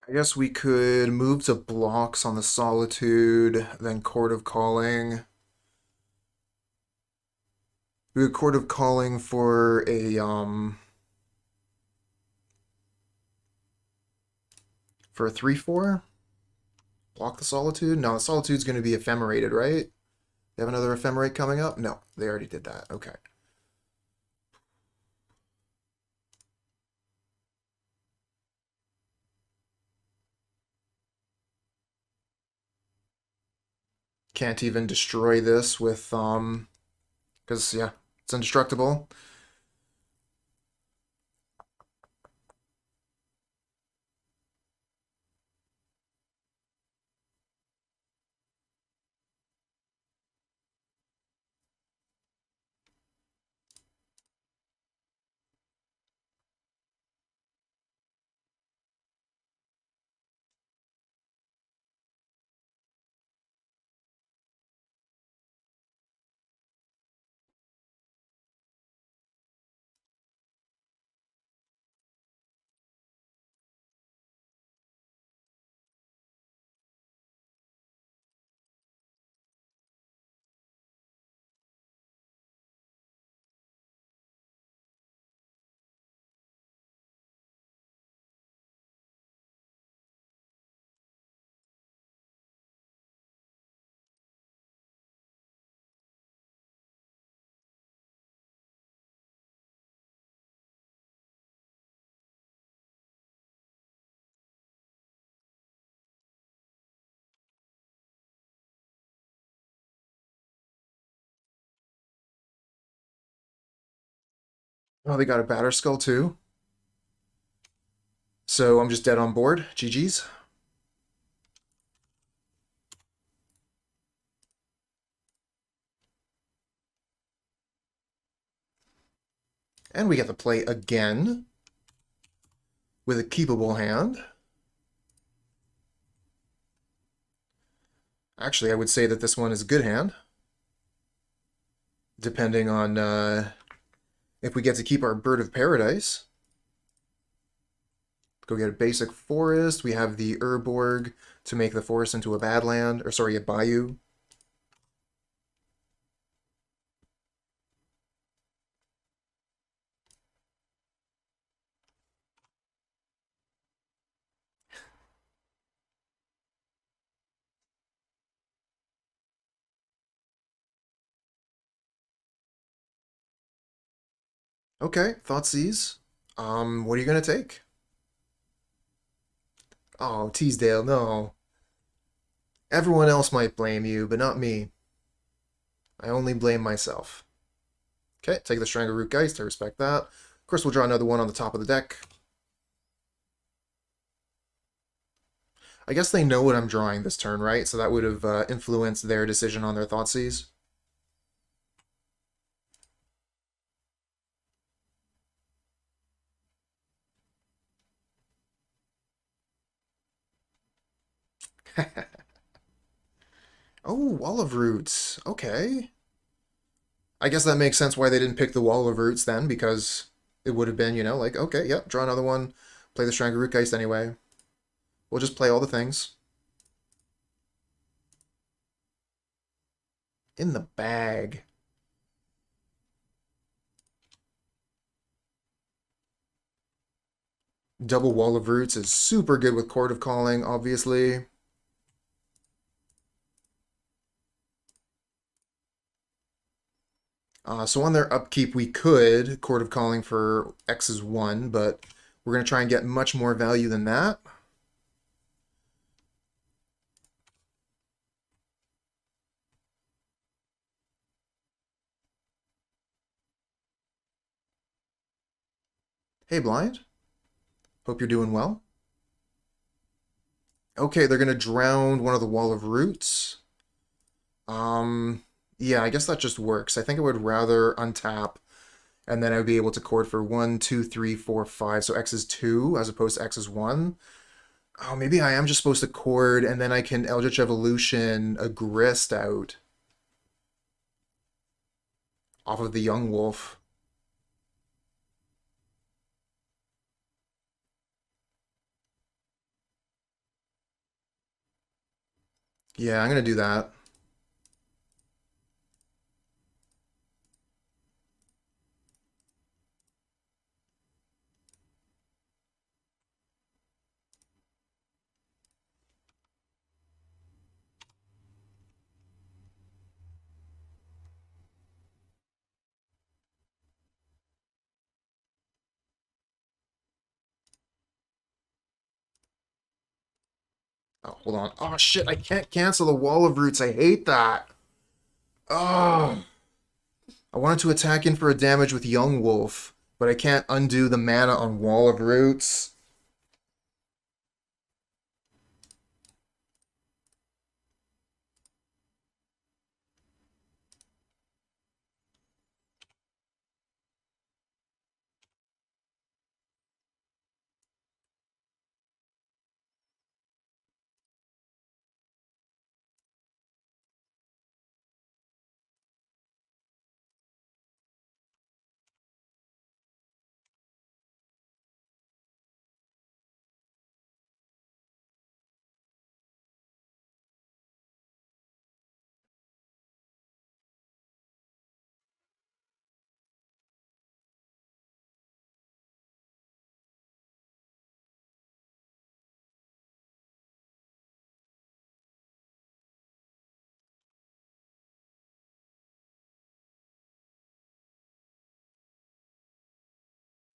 I guess we could move to blocks on the Solitude, then Chord of Calling. We could Chord of Calling for a 3/4. Block the Solitude. No, the Solitude's going to be ephemerated, right? They have another ephemerate coming up? No, they already did that. Okay. Can't even destroy this with because yeah, it's indestructible. Oh, they got a Batter Skull too. So I'm just dead on board. GG's. And we get to play again with a keepable hand. Actually, I would say that this one is a good hand, depending on if we get to keep our Bird of Paradise. Go get a basic forest. We have the Urborg to make the forest into a badland, or sorry, a bayou. Okay, Thoughtseize. What are you gonna take? Oh, Teasdale, no. Everyone else might blame you, but not me. I only blame myself. Okay, take the Strangleroot Geist, I respect that. Of course, we'll draw another one on the top of the deck. I guess they know what I'm drawing this turn, right? So that would have influenced their decision on their Thoughtseize. Oh, Wall of Roots. Okay. I guess that makes sense why they didn't pick the Wall of Roots then, because it would have been, like, okay, yep, draw another one, play the Strangleroot Geist anyway. We'll just play all the things. In the bag. Double Wall of Roots is super good with Chord of Calling, obviously. So on their upkeep, we could Chord of Calling for X is 1, but we're going to try and get much more value than that. Hey, Blind. Hope you're doing well. Okay, they're going to drown one of the Wall of Roots. Yeah, I guess that just works. I think I would rather untap, and then I would be able to chord for 1, 2, 3, 4, 5. So X is 2 as opposed to X is 1. Oh, maybe I am just supposed to chord, and then I can Eldritch Evolution a Grist out off of the Young Wolf. Yeah, I'm gonna do that. Oh, hold on. Oh shit, I can't cancel the Wall of Roots. I hate that. Oh. I wanted to attack in for a damage with Young Wolf, but I can't undo the mana on Wall of Roots.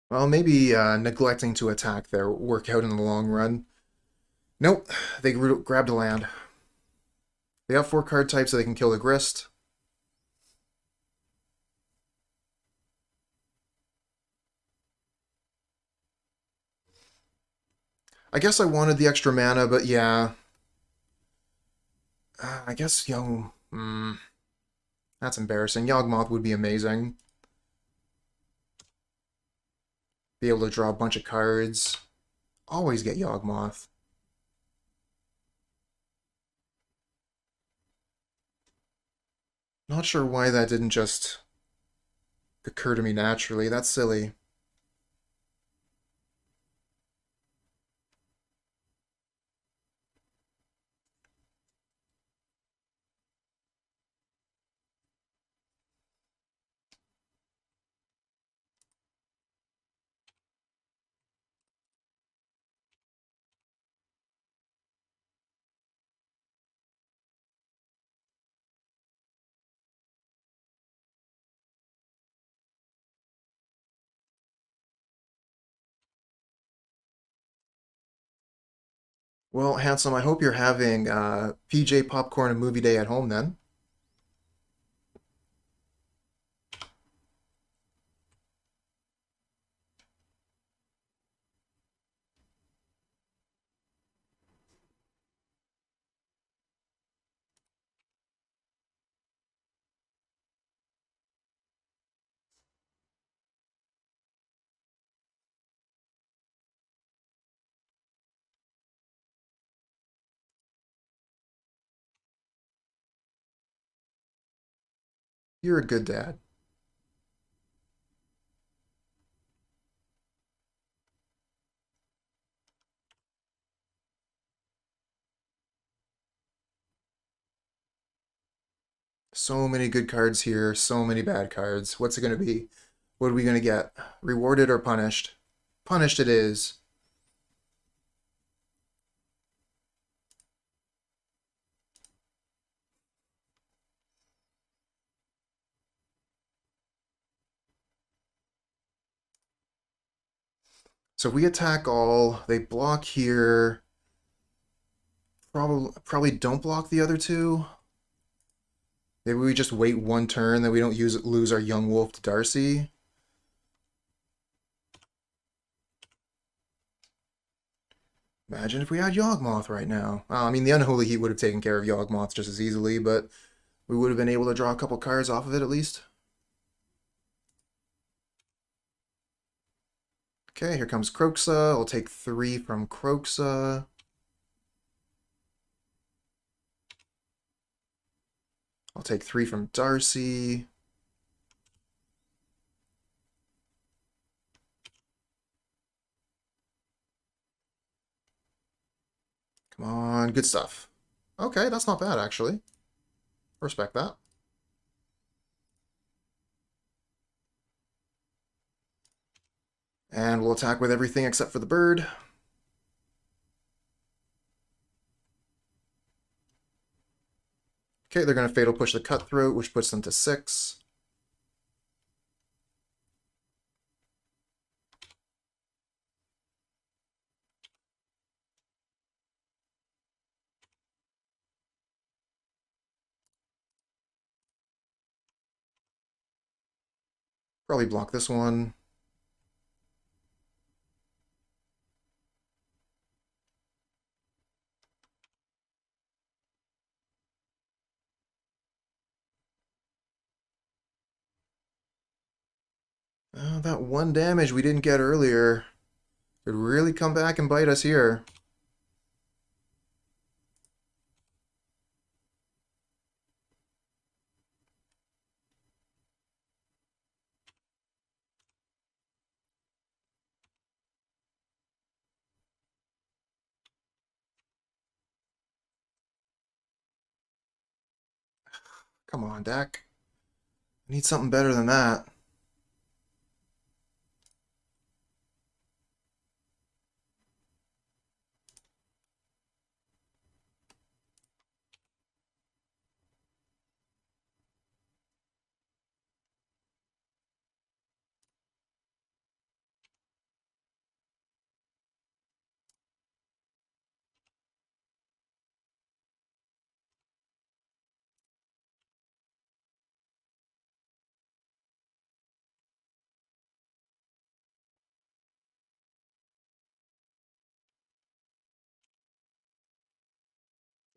Well, maybe neglecting to attack there will work out in the long run. Nope, they grabbed a land. They have 4 card types so they can kill the Grist. I guess I wanted the extra mana, but yeah. I guess Young... that's embarrassing. Yawgmoth would be amazing. Be able to draw a bunch of cards. Always get Yawgmoth. Not sure why that didn't just occur to me naturally. That's silly. Well, Handsome, I hope you're having PJ Popcorn and movie day at home then. You're a good dad. So many good cards here, so many bad cards. What's it going to be? What are we going to get? Rewarded or punished? Punished it is. So if we attack all, they block here. Probably don't block the other two. Maybe we just wait 1 turn that we don't lose our Young Wolf to Darcy. Imagine if we had Yawgmoth right now. I mean, the Unholy Heat would have taken care of Yawgmoth just as easily, but we would have been able to draw a couple cards off of it at least. Okay, here comes Kroxa. I'll take 3 from Kroxa. I'll take 3 from Darcy. Come on, good stuff. Okay, that's not bad, actually. Respect that. And we'll attack with everything except for the bird. Okay, they're going to Fatal Push the Cutthroat, which puts them to 6. Probably block this one. That 1 damage we didn't get earlier could really come back and bite us here. Come on, deck. I need something better than that.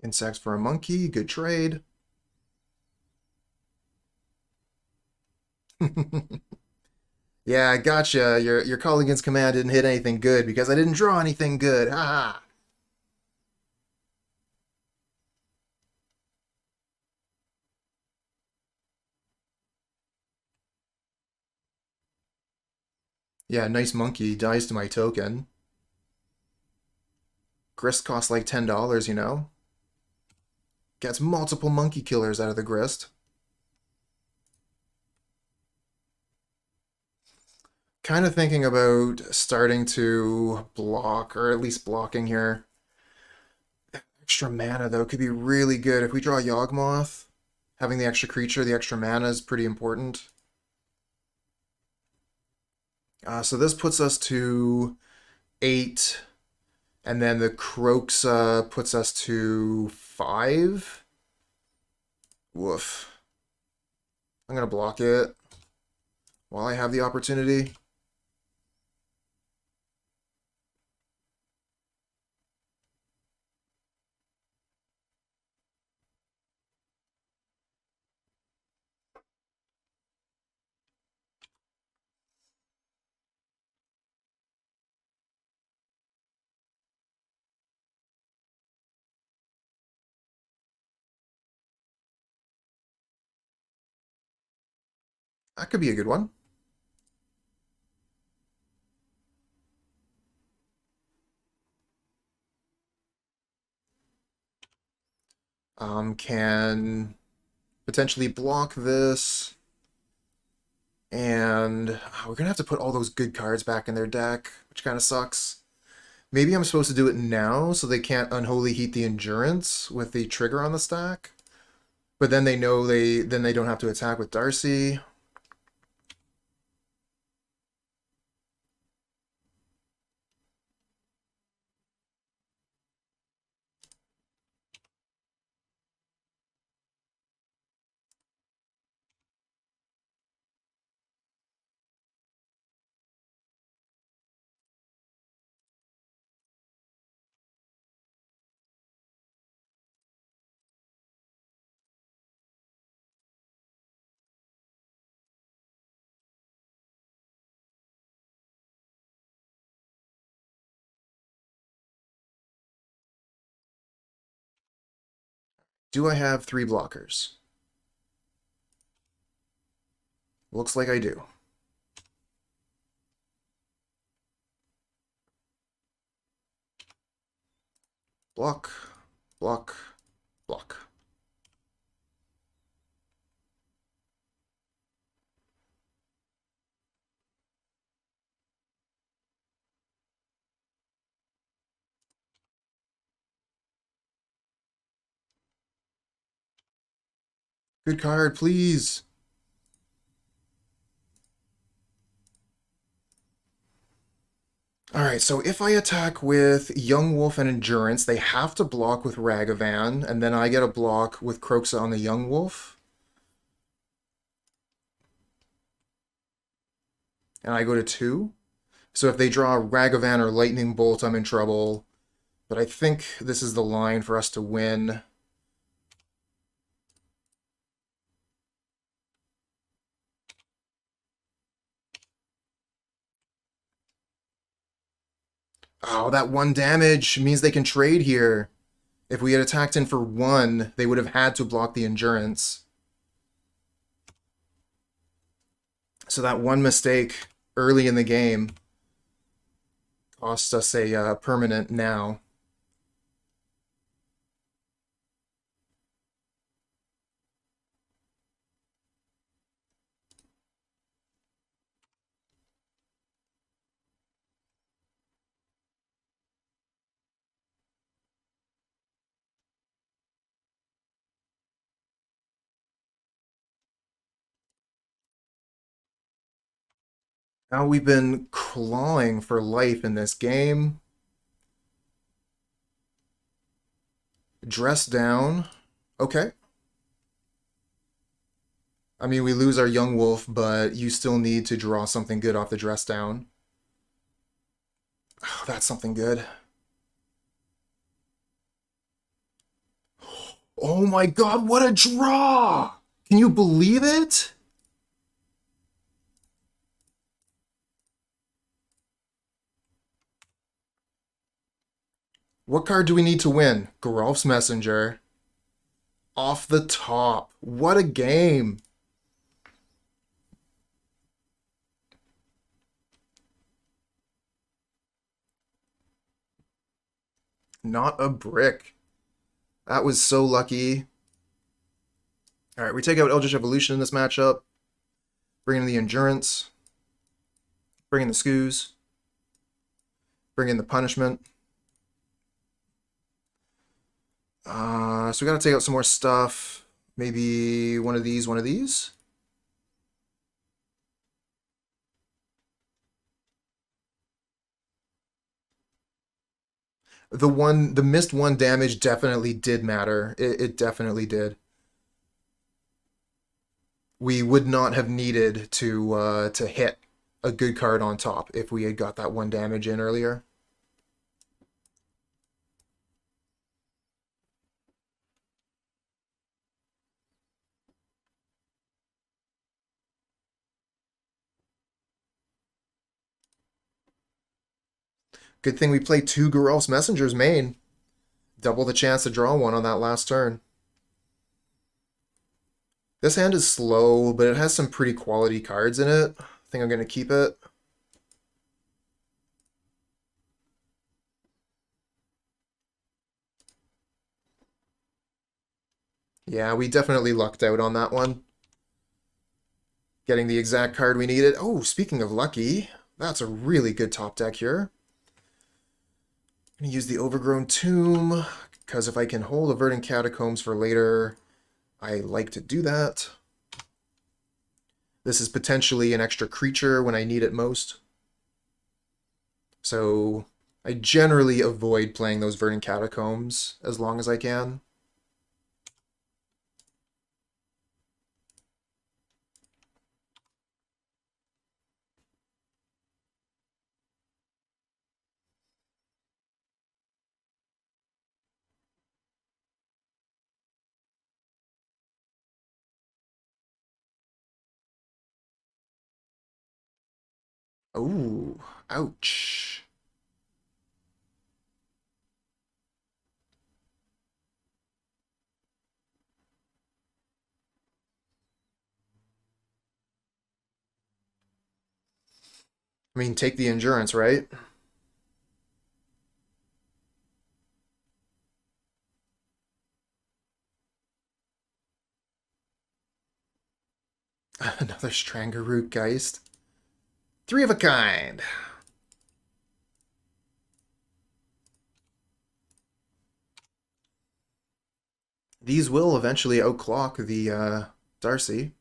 Insects for a monkey, good trade. Yeah, I gotcha. Your call against command didn't hit anything good because I didn't draw anything good. Ha! Yeah, nice monkey dies to my token. Grist costs like $10, you know? Gets multiple monkey killers out of the Grist. Kind of thinking about starting to block, or at least blocking here. Extra mana, though, could be really good. If we draw Yawgmoth, having the extra creature, the extra mana is pretty important. So this puts us to 8, and then the Croaks puts us to 5. Woof. I'm going to block it while I have the opportunity. That could be a good one. Can potentially block this. And we're going to have to put all those good cards back in their deck, which kind of sucks. Maybe I'm supposed to do it now so they can't Unholy Heat the Endurance with the trigger on the stack. But then they know then they don't have to attack with Darcy. Do I have 3 blockers? Looks like I do. Block, block, Good card, please. Alright, so if I attack with Yawgmoth and Endurance, they have to block with Ragavan, and then I get a block with Kroxa on the Yawgmoth. And I go to 2. So if they draw Ragavan or Lightning Bolt, I'm in trouble. But I think this is the line for us to win. Oh, that 1 damage means they can trade here. If we had attacked in for 1, they would have had to block the Endurance. So that 1 mistake early in the game cost us a permanent now. Now we've been clawing for life in this game. Dress down. Okay. I mean, we lose our Yawgmoth, but you still need to draw something good off the dress down. Oh, that's something good. Oh my god, what a draw! Can you believe it? What card do we need to win? Geralf's Messenger. Off the top. What a game. Not a brick. That was so lucky. Alright, we take out Eldritch Evolution in this matchup. Bring in the Endurance. Bring in the Scoos. Bring in the Punishment. So we gotta take out some more stuff. Maybe one of these, one of these. The missed 1 damage definitely did matter. It definitely did. We would not have needed to hit a good card on top if we had got that 1 damage in earlier. Good thing we played 2 Geralf's Messengers main. Double the chance to draw 1 on that last turn. This hand is slow, but it has some pretty quality cards in it. I think I'm going to keep it. Yeah, we definitely lucked out on that one. Getting the exact card we needed. Oh, speaking of lucky, that's a really good top deck here. I'm going to use the Overgrown Tomb, because if I can hold a Verdant Catacombs for later, I like to do that. This is potentially an extra creature when I need it most. So I generally avoid playing those Verdant Catacombs as long as I can. Oh, ouch. I mean, take the endurance, right? Another Strangleroot Geist. 3 of a kind. These will eventually outclock the Darcy.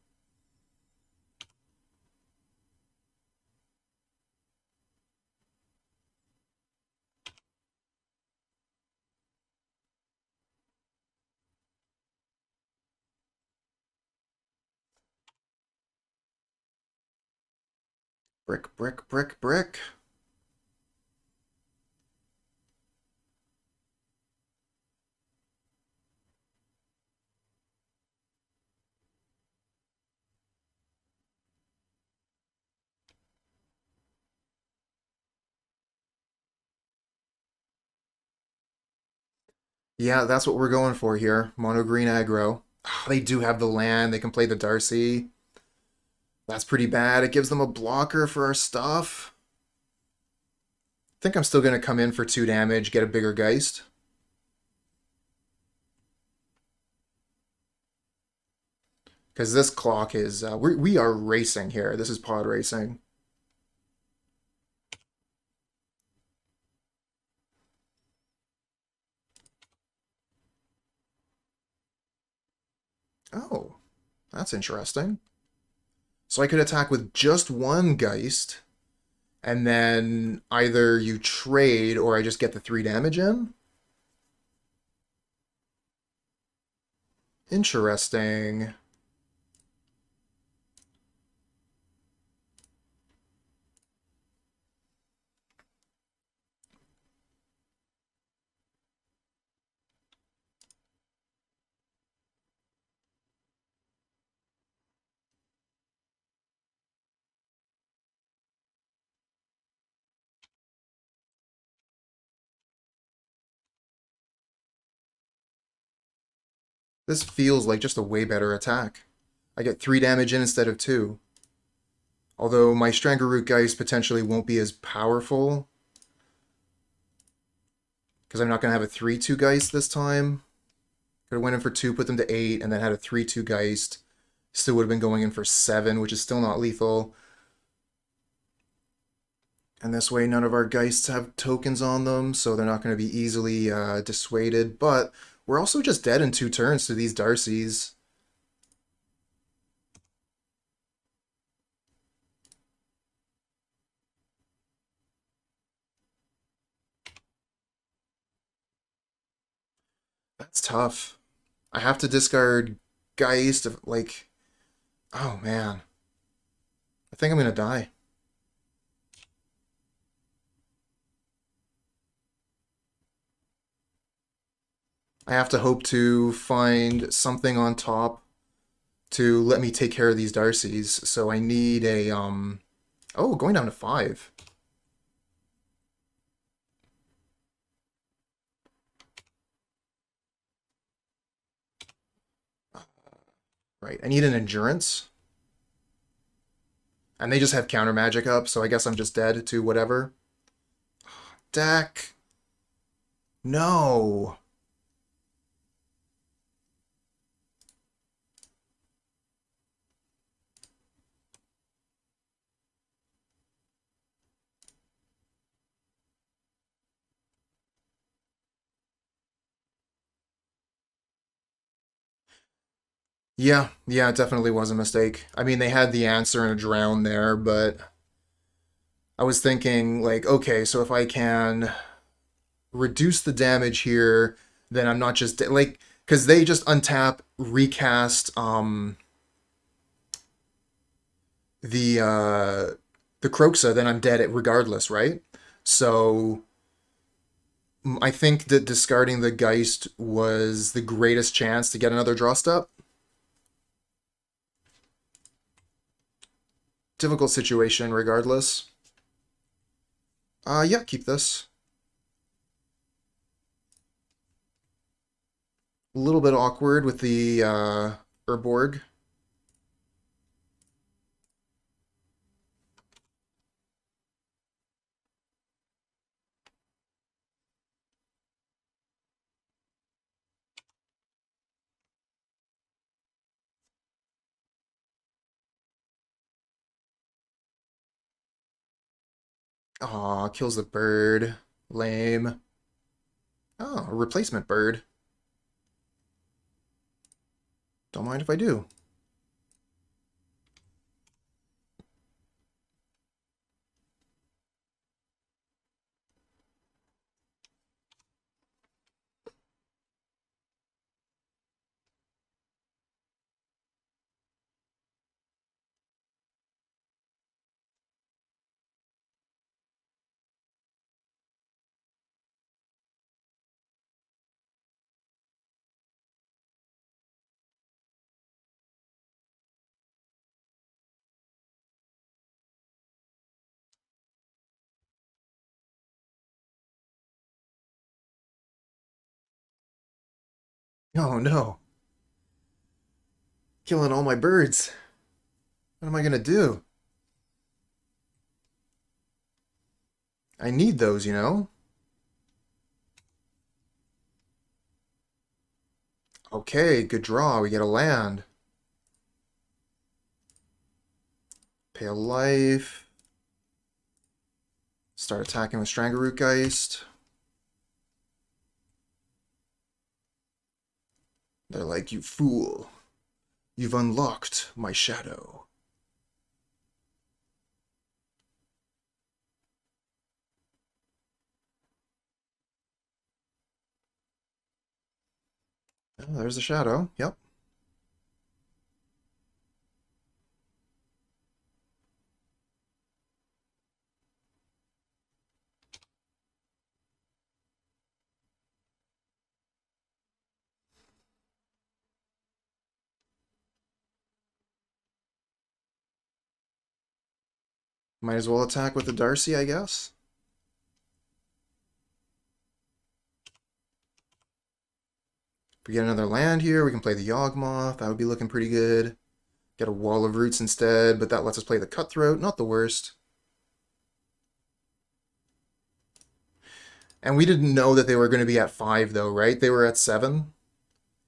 Brick, brick, brick, brick. Yeah, that's what we're going for here. Mono green aggro. Oh, they do have the land. They can play the Darcy. That's pretty bad. It gives them a blocker for our stuff. I think I'm still going to come in for 2 damage, get a bigger Geist. Because this clock is... we are racing here. This is pod racing. Oh, that's interesting. So I could attack with just 1 Geist, and then either you trade or I just get the 3 damage in? Interesting. This feels like just a way better attack. I get 3 damage in instead of 2. Although my Strangleroot Geist potentially won't be as powerful. Because I'm not going to have a 3-2 Geist this time. Could have went in for 2, put them to 8, and then had a 3-2 Geist. Still would have been going in for 7, which is still not lethal. And this way none of our Geists have tokens on them, so they're not going to be easily dissuaded. But we're also just dead in 2 turns to these Darcys. That's tough. I have to discard Geist, like... Oh, man. I think I'm going to die. I have to hope to find something on top to let me take care of these Darcys. So I need a, Oh, going down to 5. Right, I need an Endurance. And they just have counter magic up, so I guess I'm just dead to whatever. Deck. No. Yeah, it definitely was a mistake. I mean, they had the answer in a drown there, but I was thinking, like, okay, so if I can reduce the damage here, then I'm not just, like, because they just untap, recast, the Croxa, then I'm dead regardless, right? So I think that discarding the Geist was the greatest chance to get another draw step. Difficult situation regardless. Yeah, keep this. A little bit awkward with the Urborg. Aw, kills the bird. Lame. Oh, a replacement bird. Don't mind if I do. Oh no. Killing all my birds. What am I gonna do? I need those, you know? Okay, good draw. We get a land. Pay a life. Start attacking with Strangleroot Geist. They're like, you fool. You've unlocked my shadow. Oh, there's the shadow. Yep. Might as well attack with the Darcy, I guess. If we get another land here, we can play the Yawgmoth. That would be looking pretty good. Get a Wall of Roots instead, but that lets us play the Cutthroat. Not the worst. And we didn't know that they were going to be at 5, though, right? They were at 7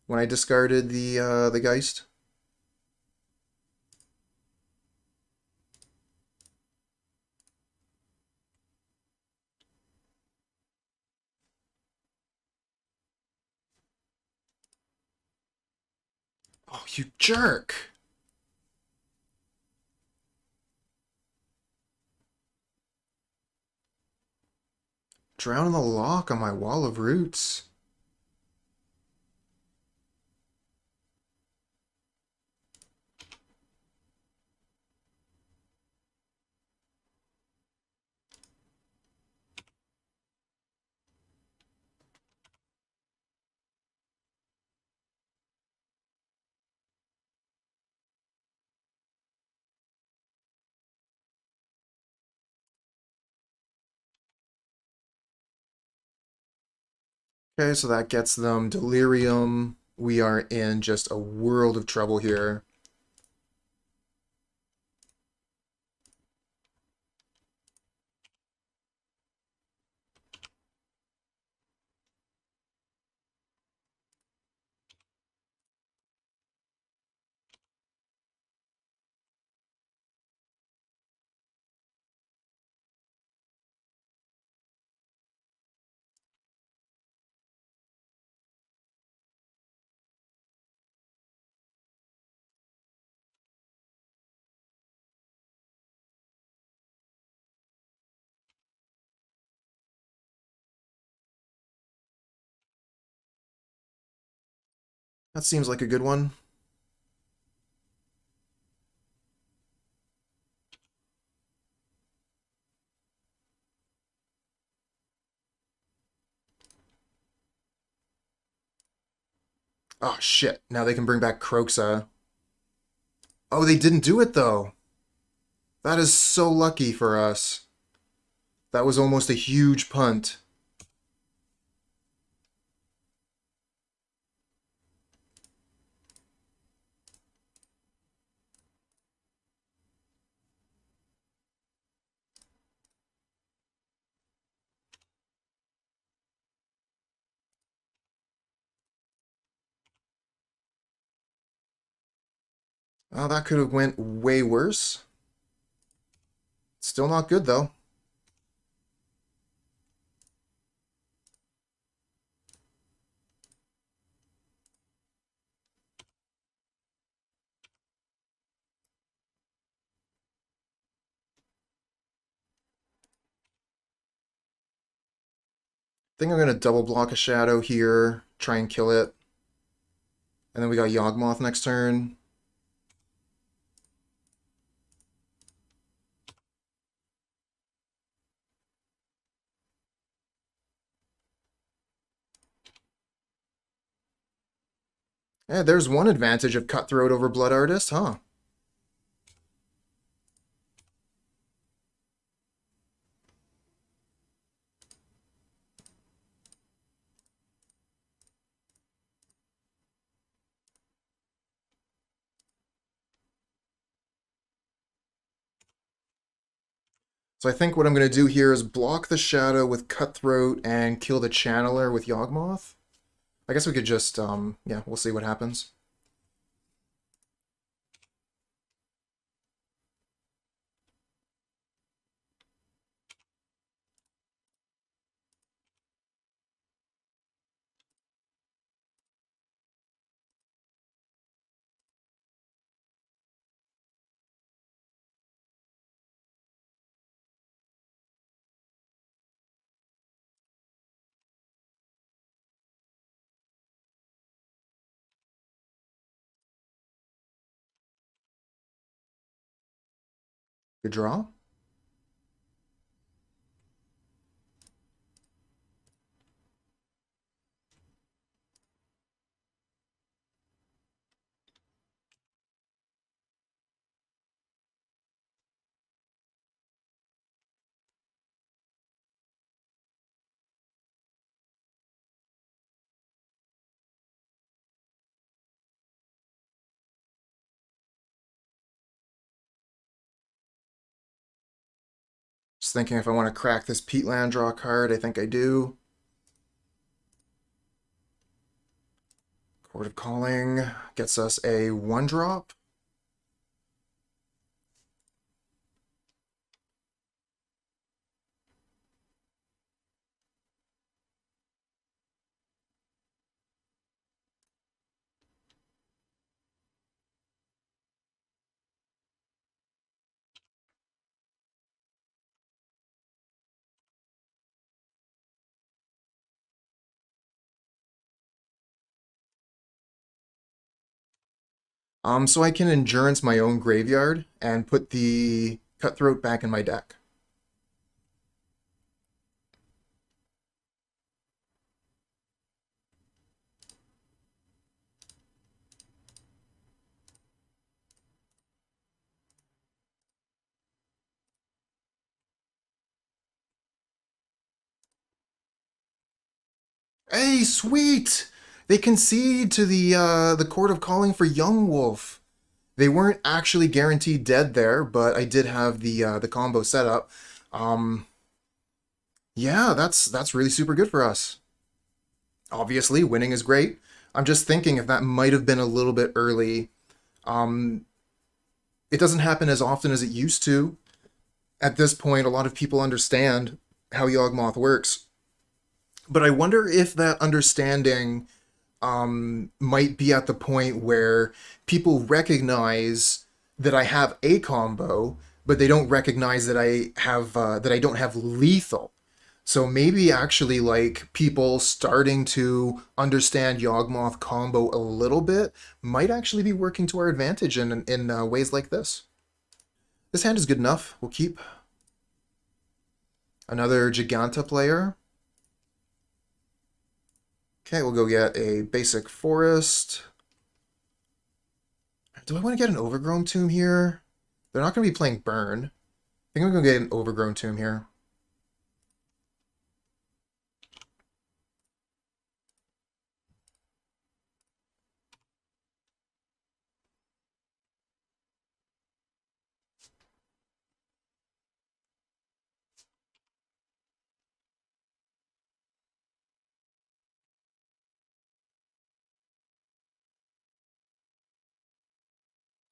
when I discarded the Geist. Oh, you jerk! Drown in the lock on my Wall of Roots. Okay, so that gets them Delirium. We are in just a world of trouble here. That seems like a good one. Oh, shit. Now they can bring back Kroxa. Oh, they didn't do it, though. That is so lucky for us. That was almost a huge punt. Oh, that could have went way worse. Still not good, though. think I'm going to double block a shadow here, try and kill it. And then we got Yawgmoth next turn. Yeah, there's one advantage of Cutthroat over Blood Artist, huh? So I think what I'm going to do here is block the shadow with Cutthroat and kill the Channeler with Yawgmoth. I guess we could just, yeah, we'll see what happens. Good draw. Just thinking if I want to crack this Peatland, draw a card. I think I do. Chord of Calling gets us a 1-drop. So I can endurance my own graveyard and put the Cutthroat back in my deck. Hey, sweet! They concede to the Chord of Calling for Yawgmoth. They weren't actually guaranteed dead there, but I did have the combo set up. Um, yeah, that's really super good for us. Obviously, winning is great. I'm just thinking if that might have been a little bit early. Um, it doesn't happen as often as it used to. At this point, a lot of people understand how Yawgmoth works. But I wonder if that understanding might be at the point where people recognize that I have a combo, but they don't recognize that I don't have lethal. So maybe actually like people starting to understand Yawgmoth combo a little bit might actually be working to our advantage in ways like this. This hand is good enough. We'll keep another Giganta player. Okay, we'll go get a basic forest. Do I want to get an Overgrown Tomb here? They're not going to be playing Burn. I think I'm going to get an Overgrown Tomb here.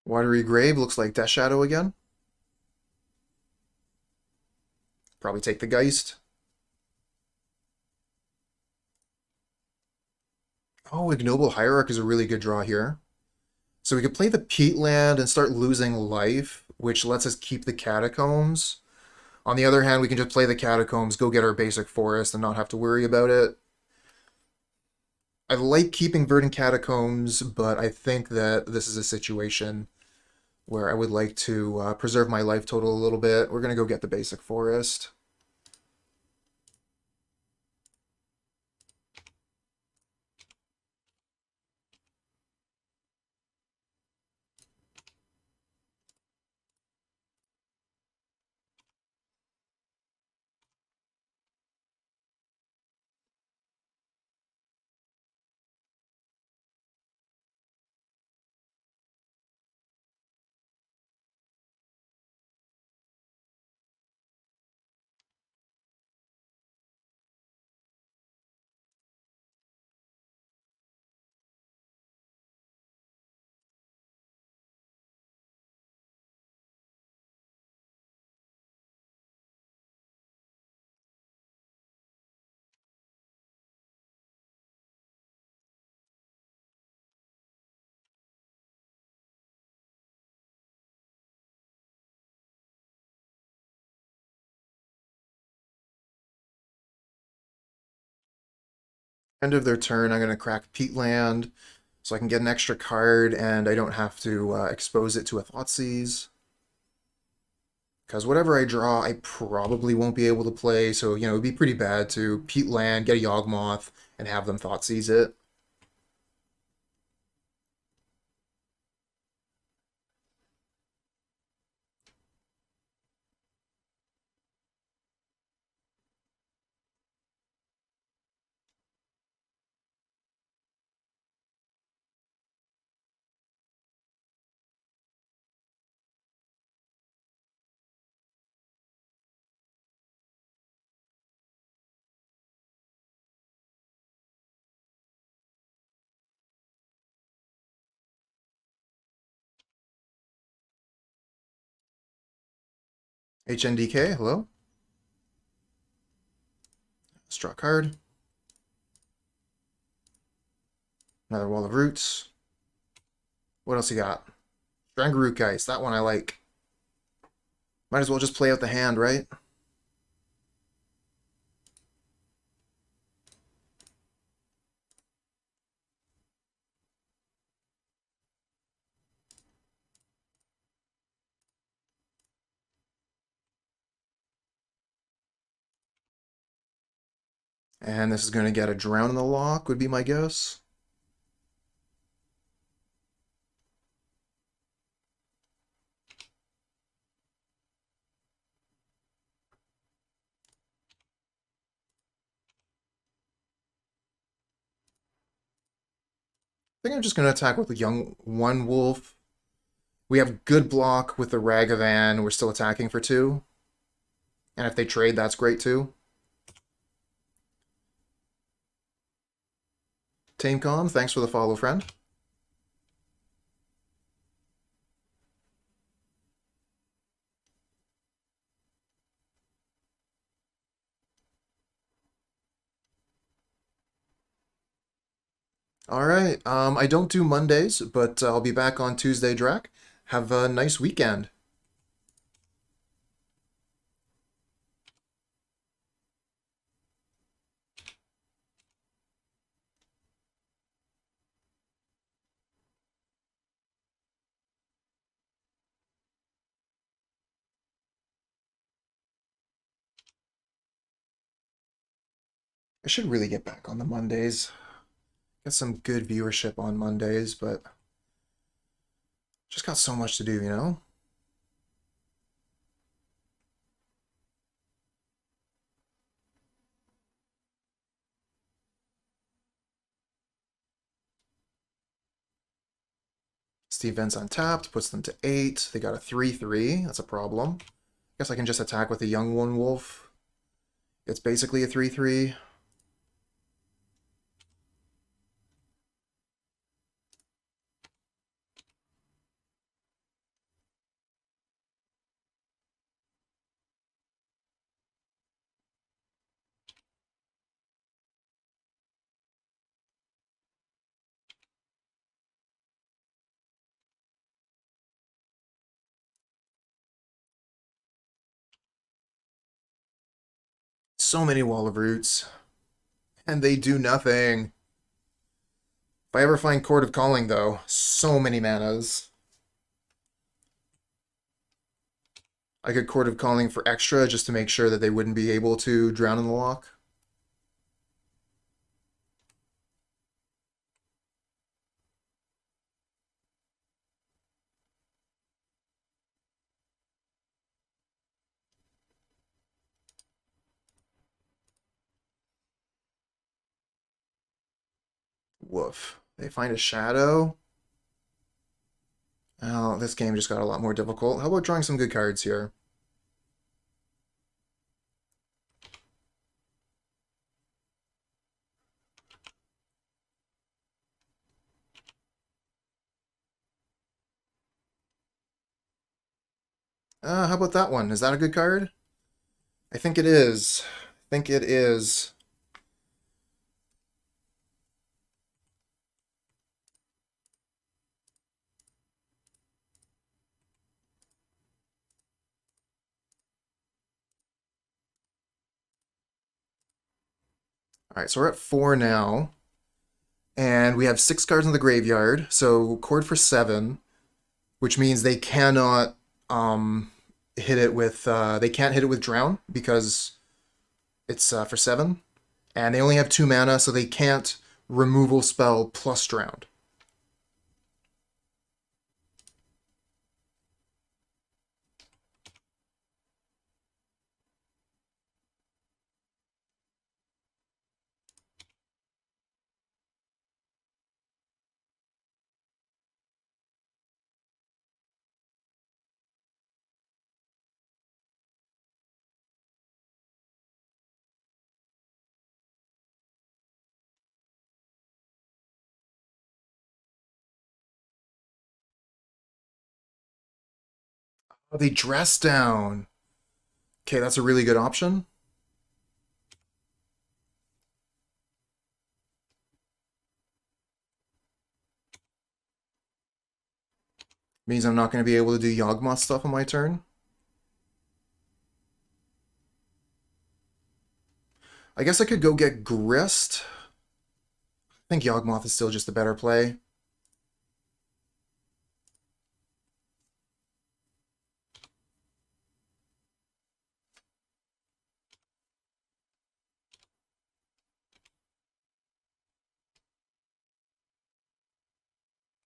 Watery Grave looks like Death Shadow again. Probably take the Geist. Oh, Ignoble Hierarch is a really good draw here. So we could play the Peatland and start losing life, which lets us keep the Catacombs. On the other hand, we can just play the Catacombs, go get our basic forest, and not have to worry about it. I like keeping Verdant Catacombs, but I think that this is a situation where I would like to preserve my life total a little bit. We're going to go get the basic forest. End of their turn, I'm going to crack Peatland so I can get an extra card and I don't have to expose it to a Thoughtseize. Because whatever I draw, I probably won't be able to play, so, you know, it'd be pretty bad to Peatland, get a Yawgmoth, and have them Thoughtseize it. HNDK, hello? Let's draw a card. Another Wall of Roots. What else you got? Strangleroot Geist, that one I like. Might as well just play out the hand, right? And this is going to get a Drown in the Lock, would be my guess. I think I'm just going to attack with the young one wolf. We have good block with the Ragavan. We're still attacking for 2. And if they trade, that's great too. Tamecom, thanks for the follow, friend. All right. I don't do Mondays, but I'll be back on Tuesday, Drac. Have a nice weekend. I should really get back on the Mondays. Get some good viewership on Mondays, but just got so much to do, you know? Steve Vent's untapped, puts them to 8. They got a 3/3. That's a problem. Guess I can just attack with a young one wolf. It's basically a 3/3. so many Wall of Roots, and they do nothing. If I ever find Chord of Calling, though, so many manas. I could Chord of Calling for extra just to make sure that they wouldn't be able to drown in the lock. Woof. They find a shadow. Oh, this game just got a lot more difficult. How about drawing some good cards here? How about that one? Is that a good card? I think it is. I think it is. All right, so we're at 4 now. And we have 6 cards in the graveyard. So Chord for 7, which means they cannot hit it with they can't hit it with Drown because it's for 7. And they only have 2 mana, so they can't removal spell plus Drown. Oh, they dress down. Okay, that's a really good option. Means I'm not going to be able to do Yawgmoth stuff on my turn. I guess I could go get Grist. I think Yawgmoth is still just a better play.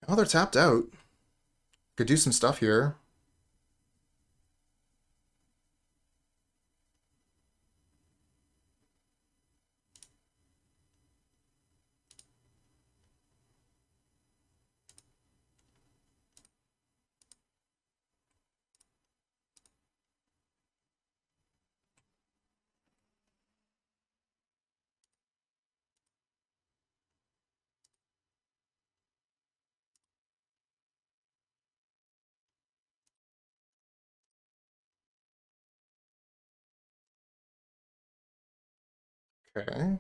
Oh, they're tapped out. Could do some stuff here. Okay.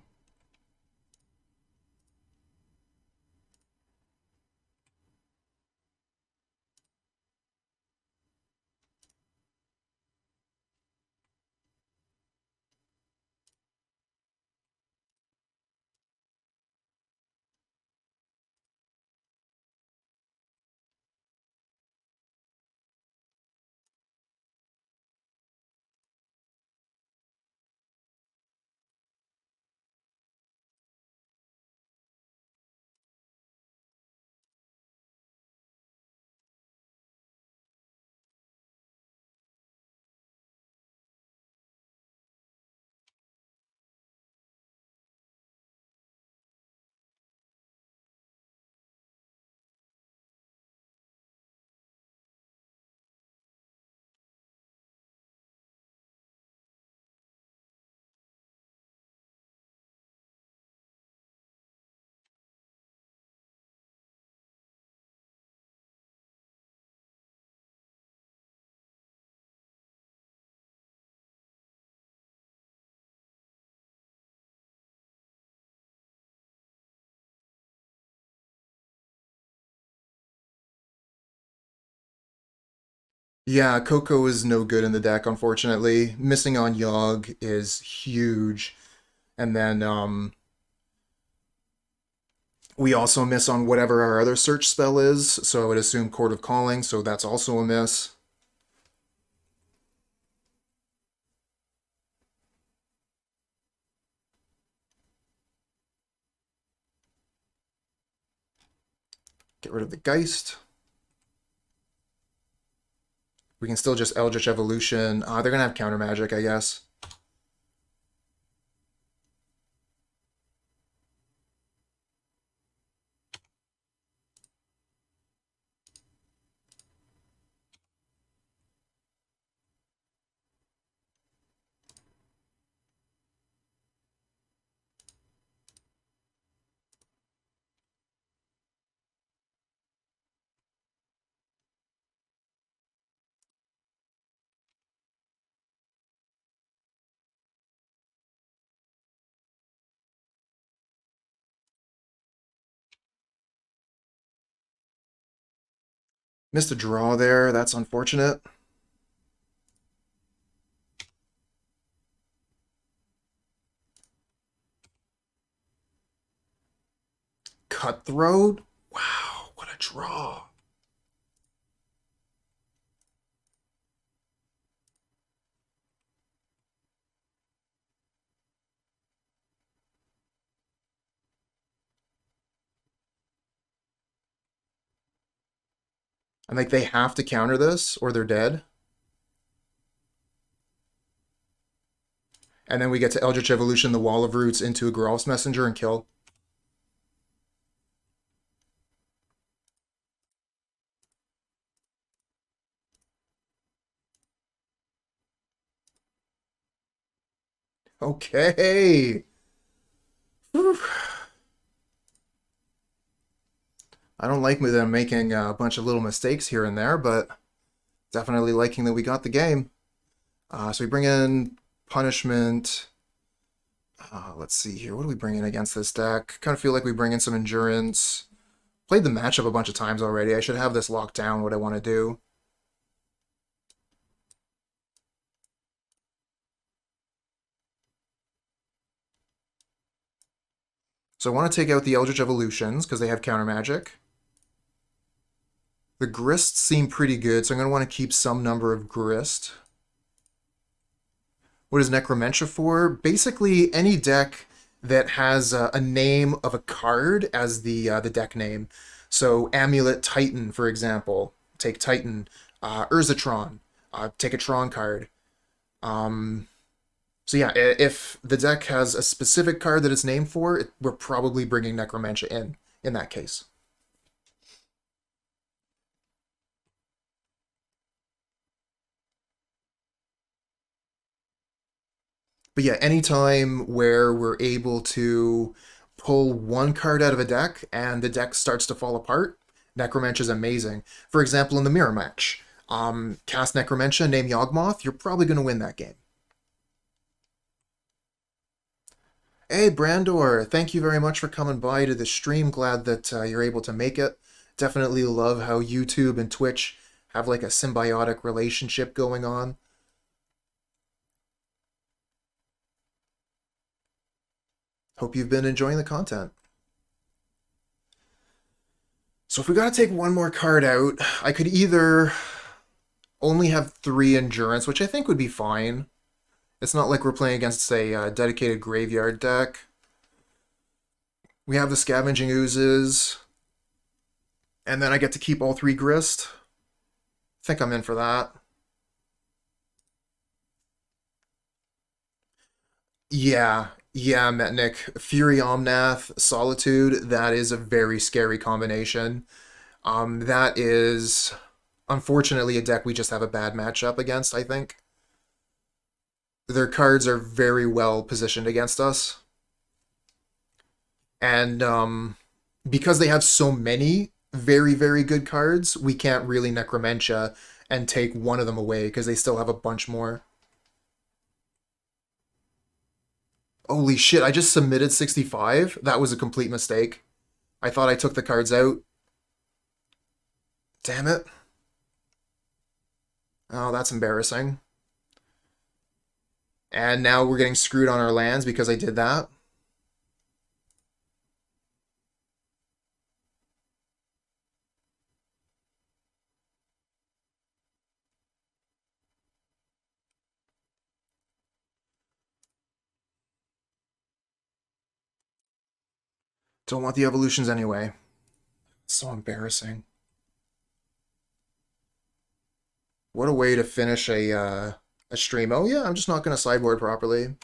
Yeah, Coco is no good in the deck, unfortunately. Missing on Yogg is huge. And then we also miss on whatever our other search spell is, so I would assume Chord of Calling, so that's also a miss. Get rid of the Geist. We can still just Eldritch Evolution. They're going to have counter magic, I guess. Missed a draw there. That's unfortunate. Cutthroat? Wow, what a draw. I'm like, they have to counter this or they're dead. And then we get to Eldritch Evolution, the Wall of Roots into a Geralf's Messenger and kill. Okay. Whew. I don't like them making a bunch of little mistakes here and there, but definitely liking that we got the game. So we bring in Punishment. Let's see here. What do we bring in against this deck? Kind of feel like we bring in some Endurance. Played the matchup a bunch of times already. I should have this locked down, what I want to do. So I want to take out the Eldritch Evolutions because they have counter magic. The Grist seem pretty good, so I'm going to want to keep some number of Grist. What is Necromentia for? Basically, any deck that has a name of a card as the deck name. So Amulet Titan, for example, take Titan. Urzatron, take a Tron card. So yeah, if the deck has a specific card that it's named for, we're probably bringing Necromentia in that case. But yeah, anytime where we're able to pull one card out of a deck and the deck starts to fall apart, Necromentia is amazing. For example, in the mirror match, cast Necromentia, name Yawgmoth, you're probably going to win that game. Hey, Brandor, thank you very much for coming by to the stream. Glad that you're able to make it. Definitely love how YouTube and Twitch have like a symbiotic relationship going on. Hope you've been enjoying the content. So if we gotta take one more card out, I could either only have 3 Endurance, which I think would be fine. It's not like we're playing against a dedicated graveyard deck. We have the Scavenging Oozes. And then I get to keep all 3 Grist. I think I'm in for that. Yeah, yeah, Metnik. Fury Omnath, Solitude, that is a very scary combination. That is unfortunately a deck we just have a bad matchup against, I think. Their cards are very well positioned against us. And because they have so many very, very good cards, we can't really Necromentia and take one of them away because they still have a bunch more. Holy shit, I just submitted 65? That was a complete mistake. I thought I took the cards out. Damn it. Oh, that's embarrassing. And now we're getting screwed on our lands because I did that. Don't want the evolutions anyway. So embarrassing. What a way to finish a stream. Oh yeah, I'm just not going to sideboard properly.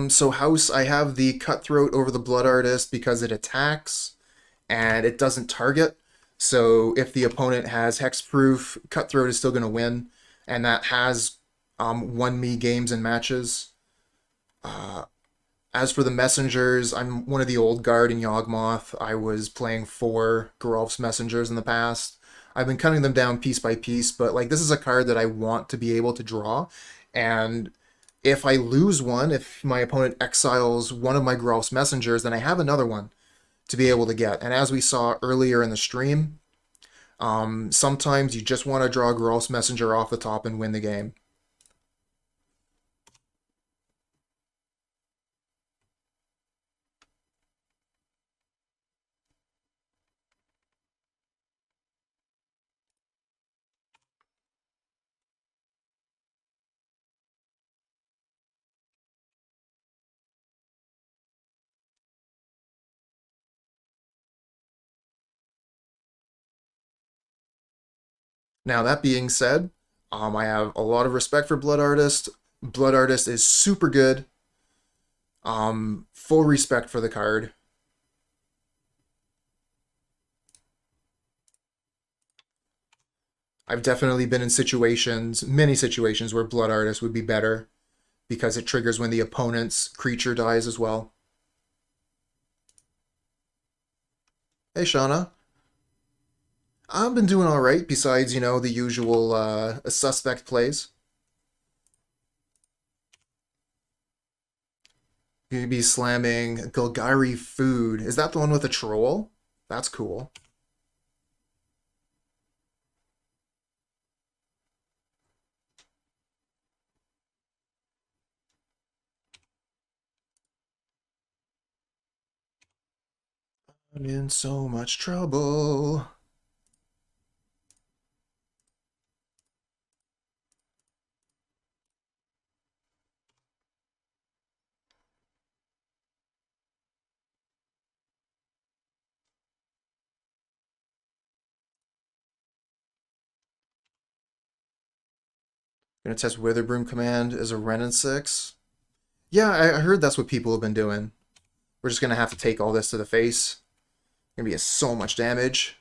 So house, I have the Cutthroat over the Blood Artist because it attacks and it doesn't target. So if the opponent has Hexproof, Cutthroat is still going to win, and that has won me games and matches. As for the messengers, I'm one of the old guard in Yawgmoth. I was playing 4 Geralf's messengers in the past. I've been cutting them down piece by piece, but like this is a card that I want to be able to draw, and if I lose one, if my opponent exiles one of my Geralf's messengers, then I have another one to be able to get. And as we saw earlier in the stream, sometimes you just want to draw Geralf's messenger off the top and win the game. Now, that being said, I have a lot of respect for Blood Artist. Blood Artist is super good. Full respect for the card. I've definitely been in situations, many situations, where Blood Artist would be better because it triggers when the opponent's creature dies as well. Hey, Shauna. I've been doing all right, besides, you know, the usual suspect plays. You'd be slamming Golgari Food. Is that the one with the troll? That's cool. I'm in so much trouble. Gonna test Witherbroom Command as a Ren and 6. Yeah, I heard that's what people have been doing. We're just gonna have to take all this to the face. Gonna be so much damage.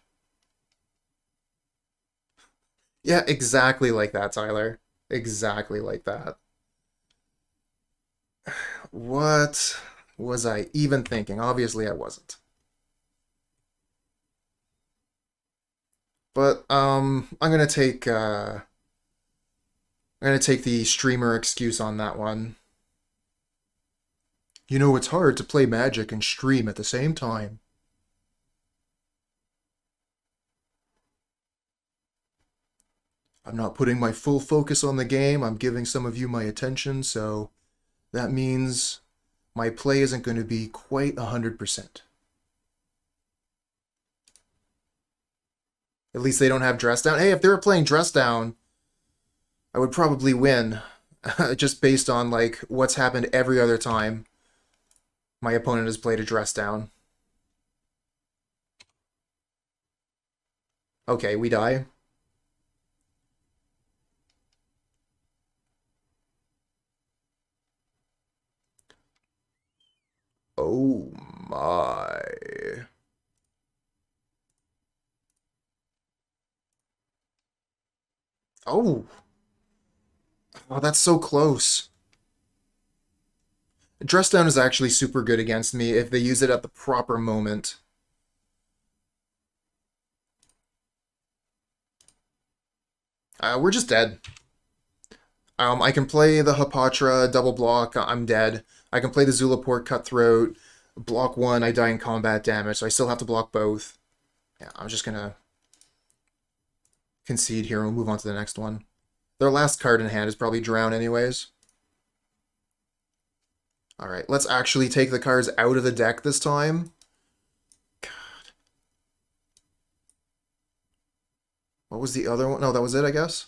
Yeah, exactly like that, Tyler. Exactly like that. What was I even thinking? Obviously, I wasn't. But I'm gonna take the streamer excuse on that one. You know, it's hard to play Magic and stream at the same time. I'm not putting my full focus on the game. I'm giving some of you my attention, so that means my play isn't going to be quite 100%. At least they don't have Dress Down. Hey, if they were playing Dress Down, I would probably win. Just based on like what's happened every other time my opponent has played a Dress Down. Okay, we die. Oh my. Oh. Oh, that's so close. Dress Down is actually super good against me if they use it at the proper moment. We're just dead. I can play the Hapatra double block. I'm dead. I can play the Zulaport Cutthroat. Block one, I die in combat damage, so I still have to block both. Yeah, I'm just gonna concede here and we'll move on to the next one. Their last card in hand is probably Drown anyways. Alright, let's actually take the cards out of the deck this time. God. What was the other one? No, that was it, I guess.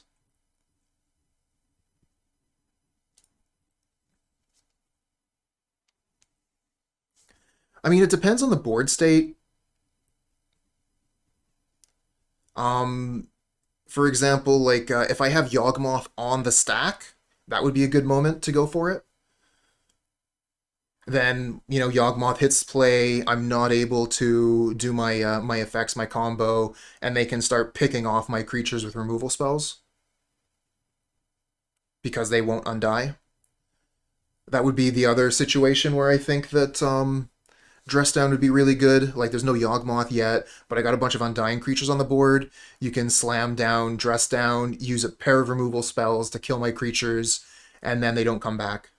I mean, it depends on the board state. Um, for example, like if I have Yawgmoth on the stack, that would be a good moment to go for it. Then, you know, Yawgmoth hits play, I'm not able to do my my effects, my combo, and they can start picking off my creatures with removal spells because they won't undie. That would be the other situation where I think that Dress Down would be really good. Like, there's no Yawgmoth yet, but I got a bunch of Undying creatures on the board. You can slam down, Dress Down, use a pair of removal spells to kill my creatures, and then they don't come back.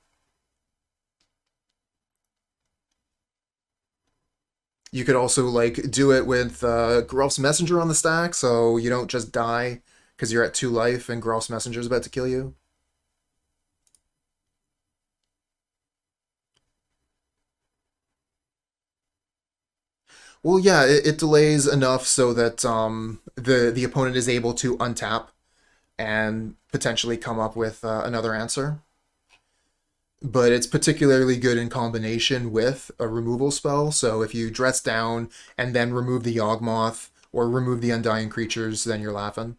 You could also, like, do it with Geralf's Messenger on the stack, so you don't just die because you're at 2 life and Geralf's Messenger is about to kill you. Well, yeah, it delays enough so that the opponent is able to untap and potentially come up with another answer. But it's particularly good in combination with a removal spell. So if you dress down and then remove the Yawgmoth or remove the Undying creatures, then you're laughing.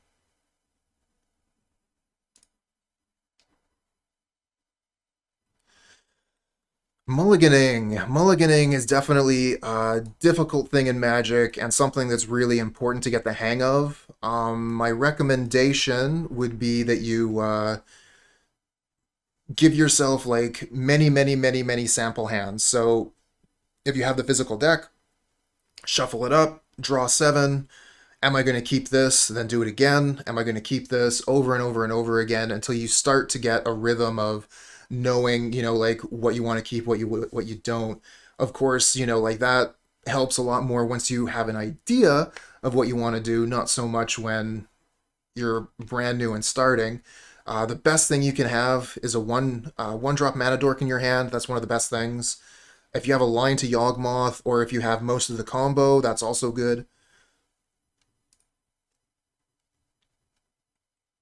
Mulliganing. Mulliganing is definitely a difficult thing in Magic and something that's really important to get the hang of. My recommendation would be that you give yourself like many sample hands. So if you have the physical deck, shuffle it up, draw 7. Am I going to keep this? Then do it again. Am I going to keep this over and over and over again until you start to get a rhythm of knowing, you know, like what you want to keep, what you don't. Of course, you know, like that helps a lot more once you have an idea of what you want to do, not so much when you're brand new and starting. The best thing you can have is a one drop mana dork in your hand. That's one of the best things. If you have a line to Yawgmoth, or if you have most of the combo, that's also good.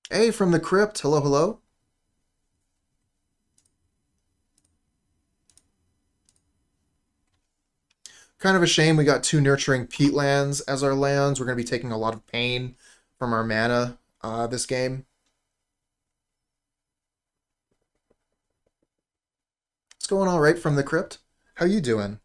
Hey, from the crypt. Hello, hello. Kind of a shame we got 2 Nurturing Peatlands as our lands. We're going to be taking a lot of pain from our mana this game. It's going all right from the crypt. How you doing?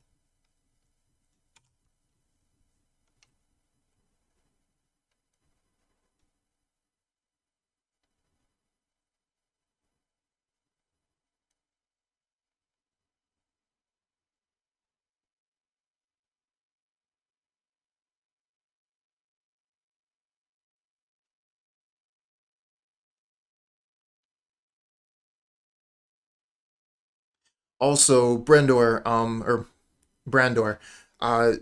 Also, Brandor,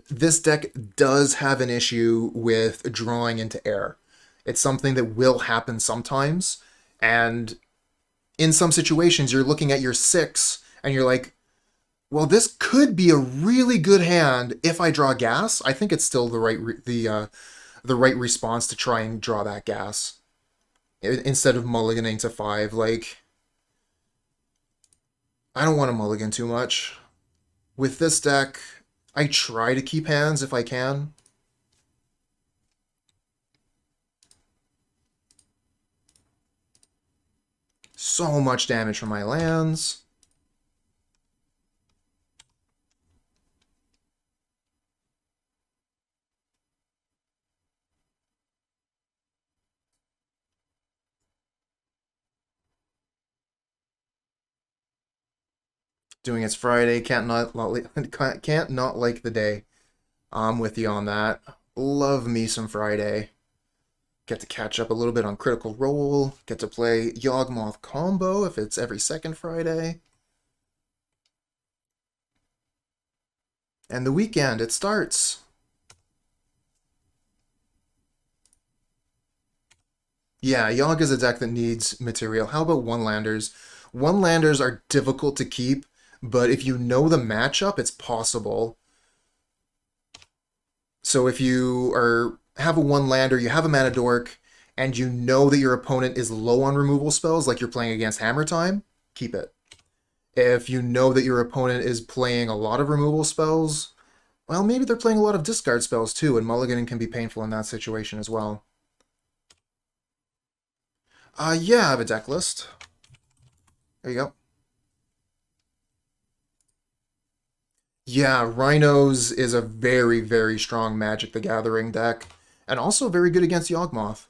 this deck does have an issue with drawing into air. It's something that will happen sometimes, and in some situations, you're looking at your 6 and you're like, well, this could be a really good hand if I draw gas. I think it's still the right response to try and draw that gas instead of mulliganing to 5. Like, I don't want to mulligan too much. With this deck, I try to keep hands if I can. So much damage from my lands. Doing its Friday, can't not like the day. I'm with you on that. Love me some Friday. Get to catch up a little bit on Critical Role. Get to play Yawgmoth combo if it's every second Friday. And the weekend, it starts. Yeah, Yogg is a deck that needs material. How about one-landers? One-landers are difficult to keep, but if you know the matchup, it's possible. So if you have a one-lander, you have a mana dork, and you know that your opponent is low on removal spells, like you're playing against Hammer Time, keep it. If you know that your opponent is playing a lot of removal spells, well, maybe they're playing a lot of discard spells too, and mulliganing can be painful in that situation as well. Yeah, I have a deck list. There you go. Yeah, Rhinos is a very, very strong Magic the Gathering deck, and also very good against Yawgmoth.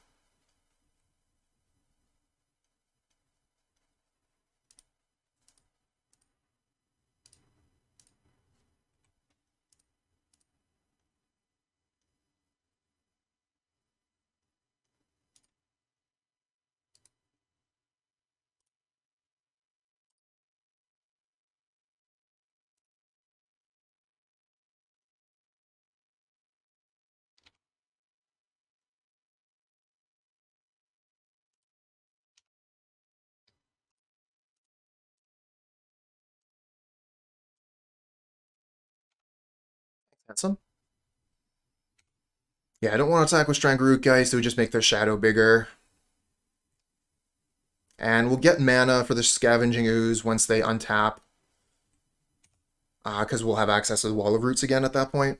Handsome. Yeah, I don't want to attack with Strangleroot Geist, it would just make their shadow bigger. And we'll get mana for the Scavenging Ooze once they untap. Because we'll have access to the Wall of Roots again at that point.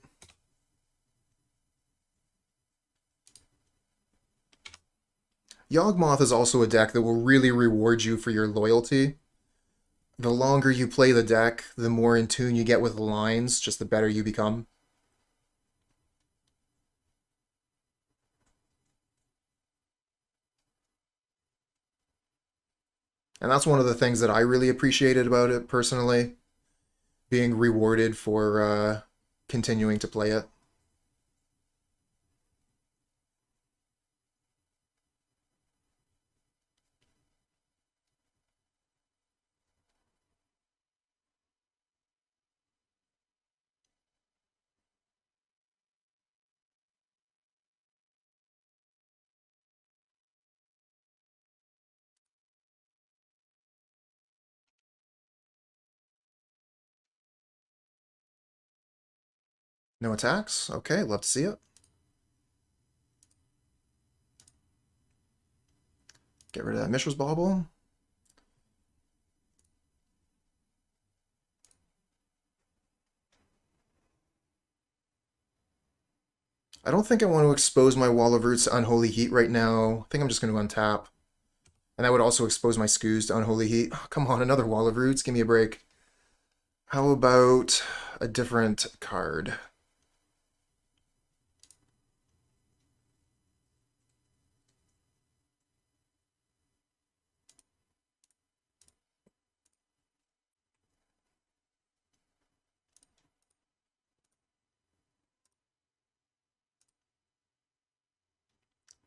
Yawgmoth is also a deck that will really reward you for your loyalty. The longer you play the deck, the more in tune you get with the lines, just the better you become. And that's one of the things that I really appreciated about it personally, being rewarded for continuing to play it. No attacks? Okay, love to see it. Get rid of that Mishra's Bauble. I don't think I want to expose my Wall of Roots to Unholy Heat right now. I think I'm just going to untap. And that would also expose my Skoos to Unholy Heat. Oh, come on, another Wall of Roots. Give me a break. How about a different card?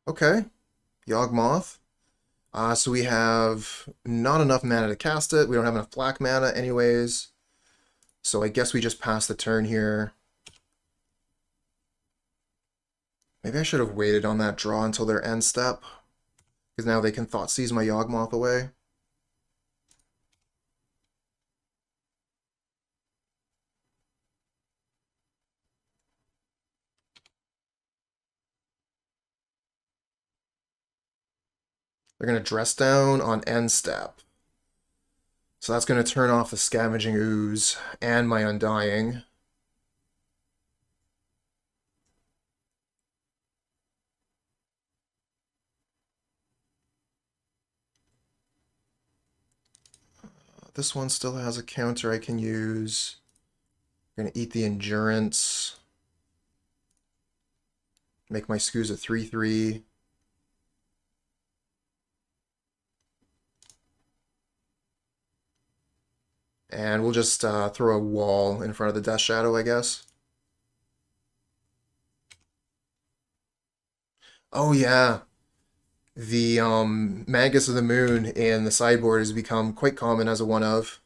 Okay, Yawgmoth. So we have not enough mana to cast it. We don't have enough black mana anyways. So I guess we just pass the turn here. Maybe I should have waited on that draw until their end step. Because now they can Thoughtseize my Yawgmoth away. They're going to dress down on end step. So that's going to turn off the Scavenging Ooze and my Undying. This one still has a counter I can use. I'm going to eat the Endurance. Make my Skoos a 3/3. And we'll just throw a wall in front of the Death Shadow, I guess. Oh yeah, the Magus of the Moon in the sideboard has become quite common as a one of.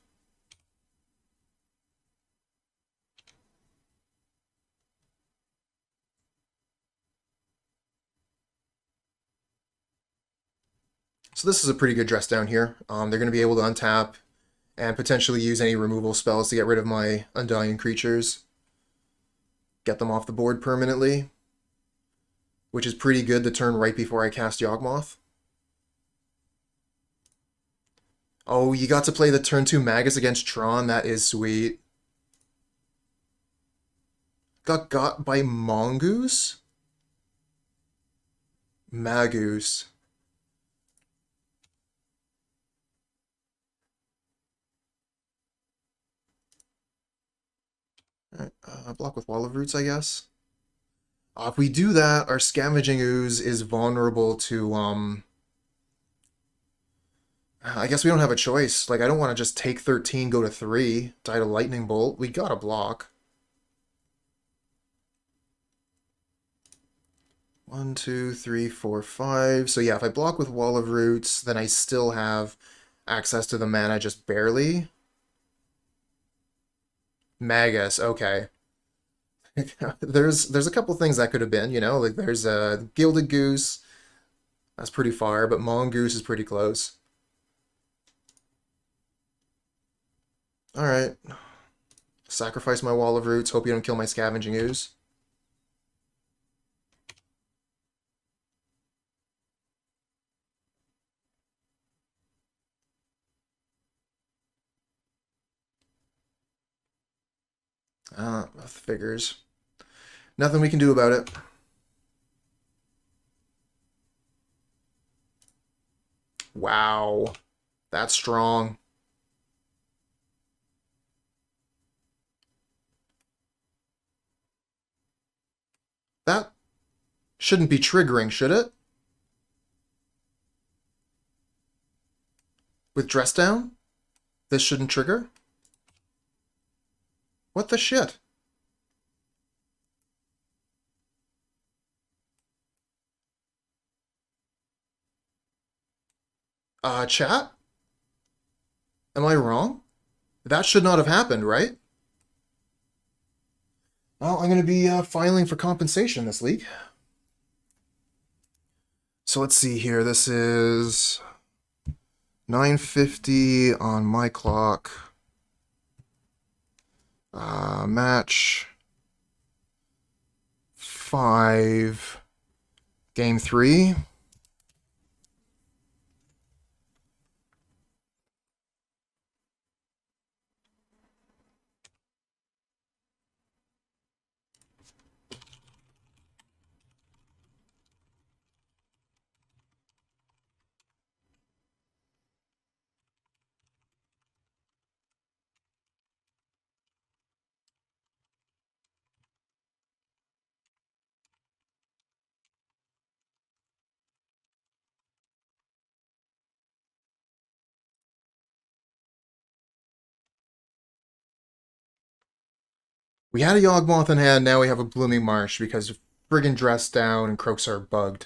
So this is a pretty good dress down here. They're going to be able to untap and potentially use any removal spells to get rid of my Undying creatures. Get them off the board permanently, which is pretty good the turn right before I cast Yawgmoth. Oh, you got to play the turn 2 Magus against Thran. That is sweet. Got by Mongoose? Magoose. Alright, block with Wall of Roots, I guess. If we do that, our Scavenging Ooze is vulnerable to, I guess we don't have a choice. Like, I don't want to just take 13, go to 3, die to Lightning Bolt. We gotta block. 1, 2, 3, 4, 5. So yeah, if I block with Wall of Roots, then I still have access to the mana, just barely. Magus, okay. There's a couple things that could have been, you know, like there's a Gilded Goose. That's pretty far, but Mongoose is pretty close. Alright. Sacrifice my Wall of Roots, hope you don't kill my Scavenging Ooze. Figures. Nothing we can do about it. Wow. That's strong. That shouldn't be triggering, should it? With Dress Down? This shouldn't trigger? What the shit? Chat? Am I wrong? That should not have happened, right? Well, I'm going to be filing for compensation this week. So let's see here. This is 9:50 on my clock. Match 5, game 3. We had a Yawgmoth in hand, now we have a Blooming Marsh because friggin' Dress Down and Croaks are bugged.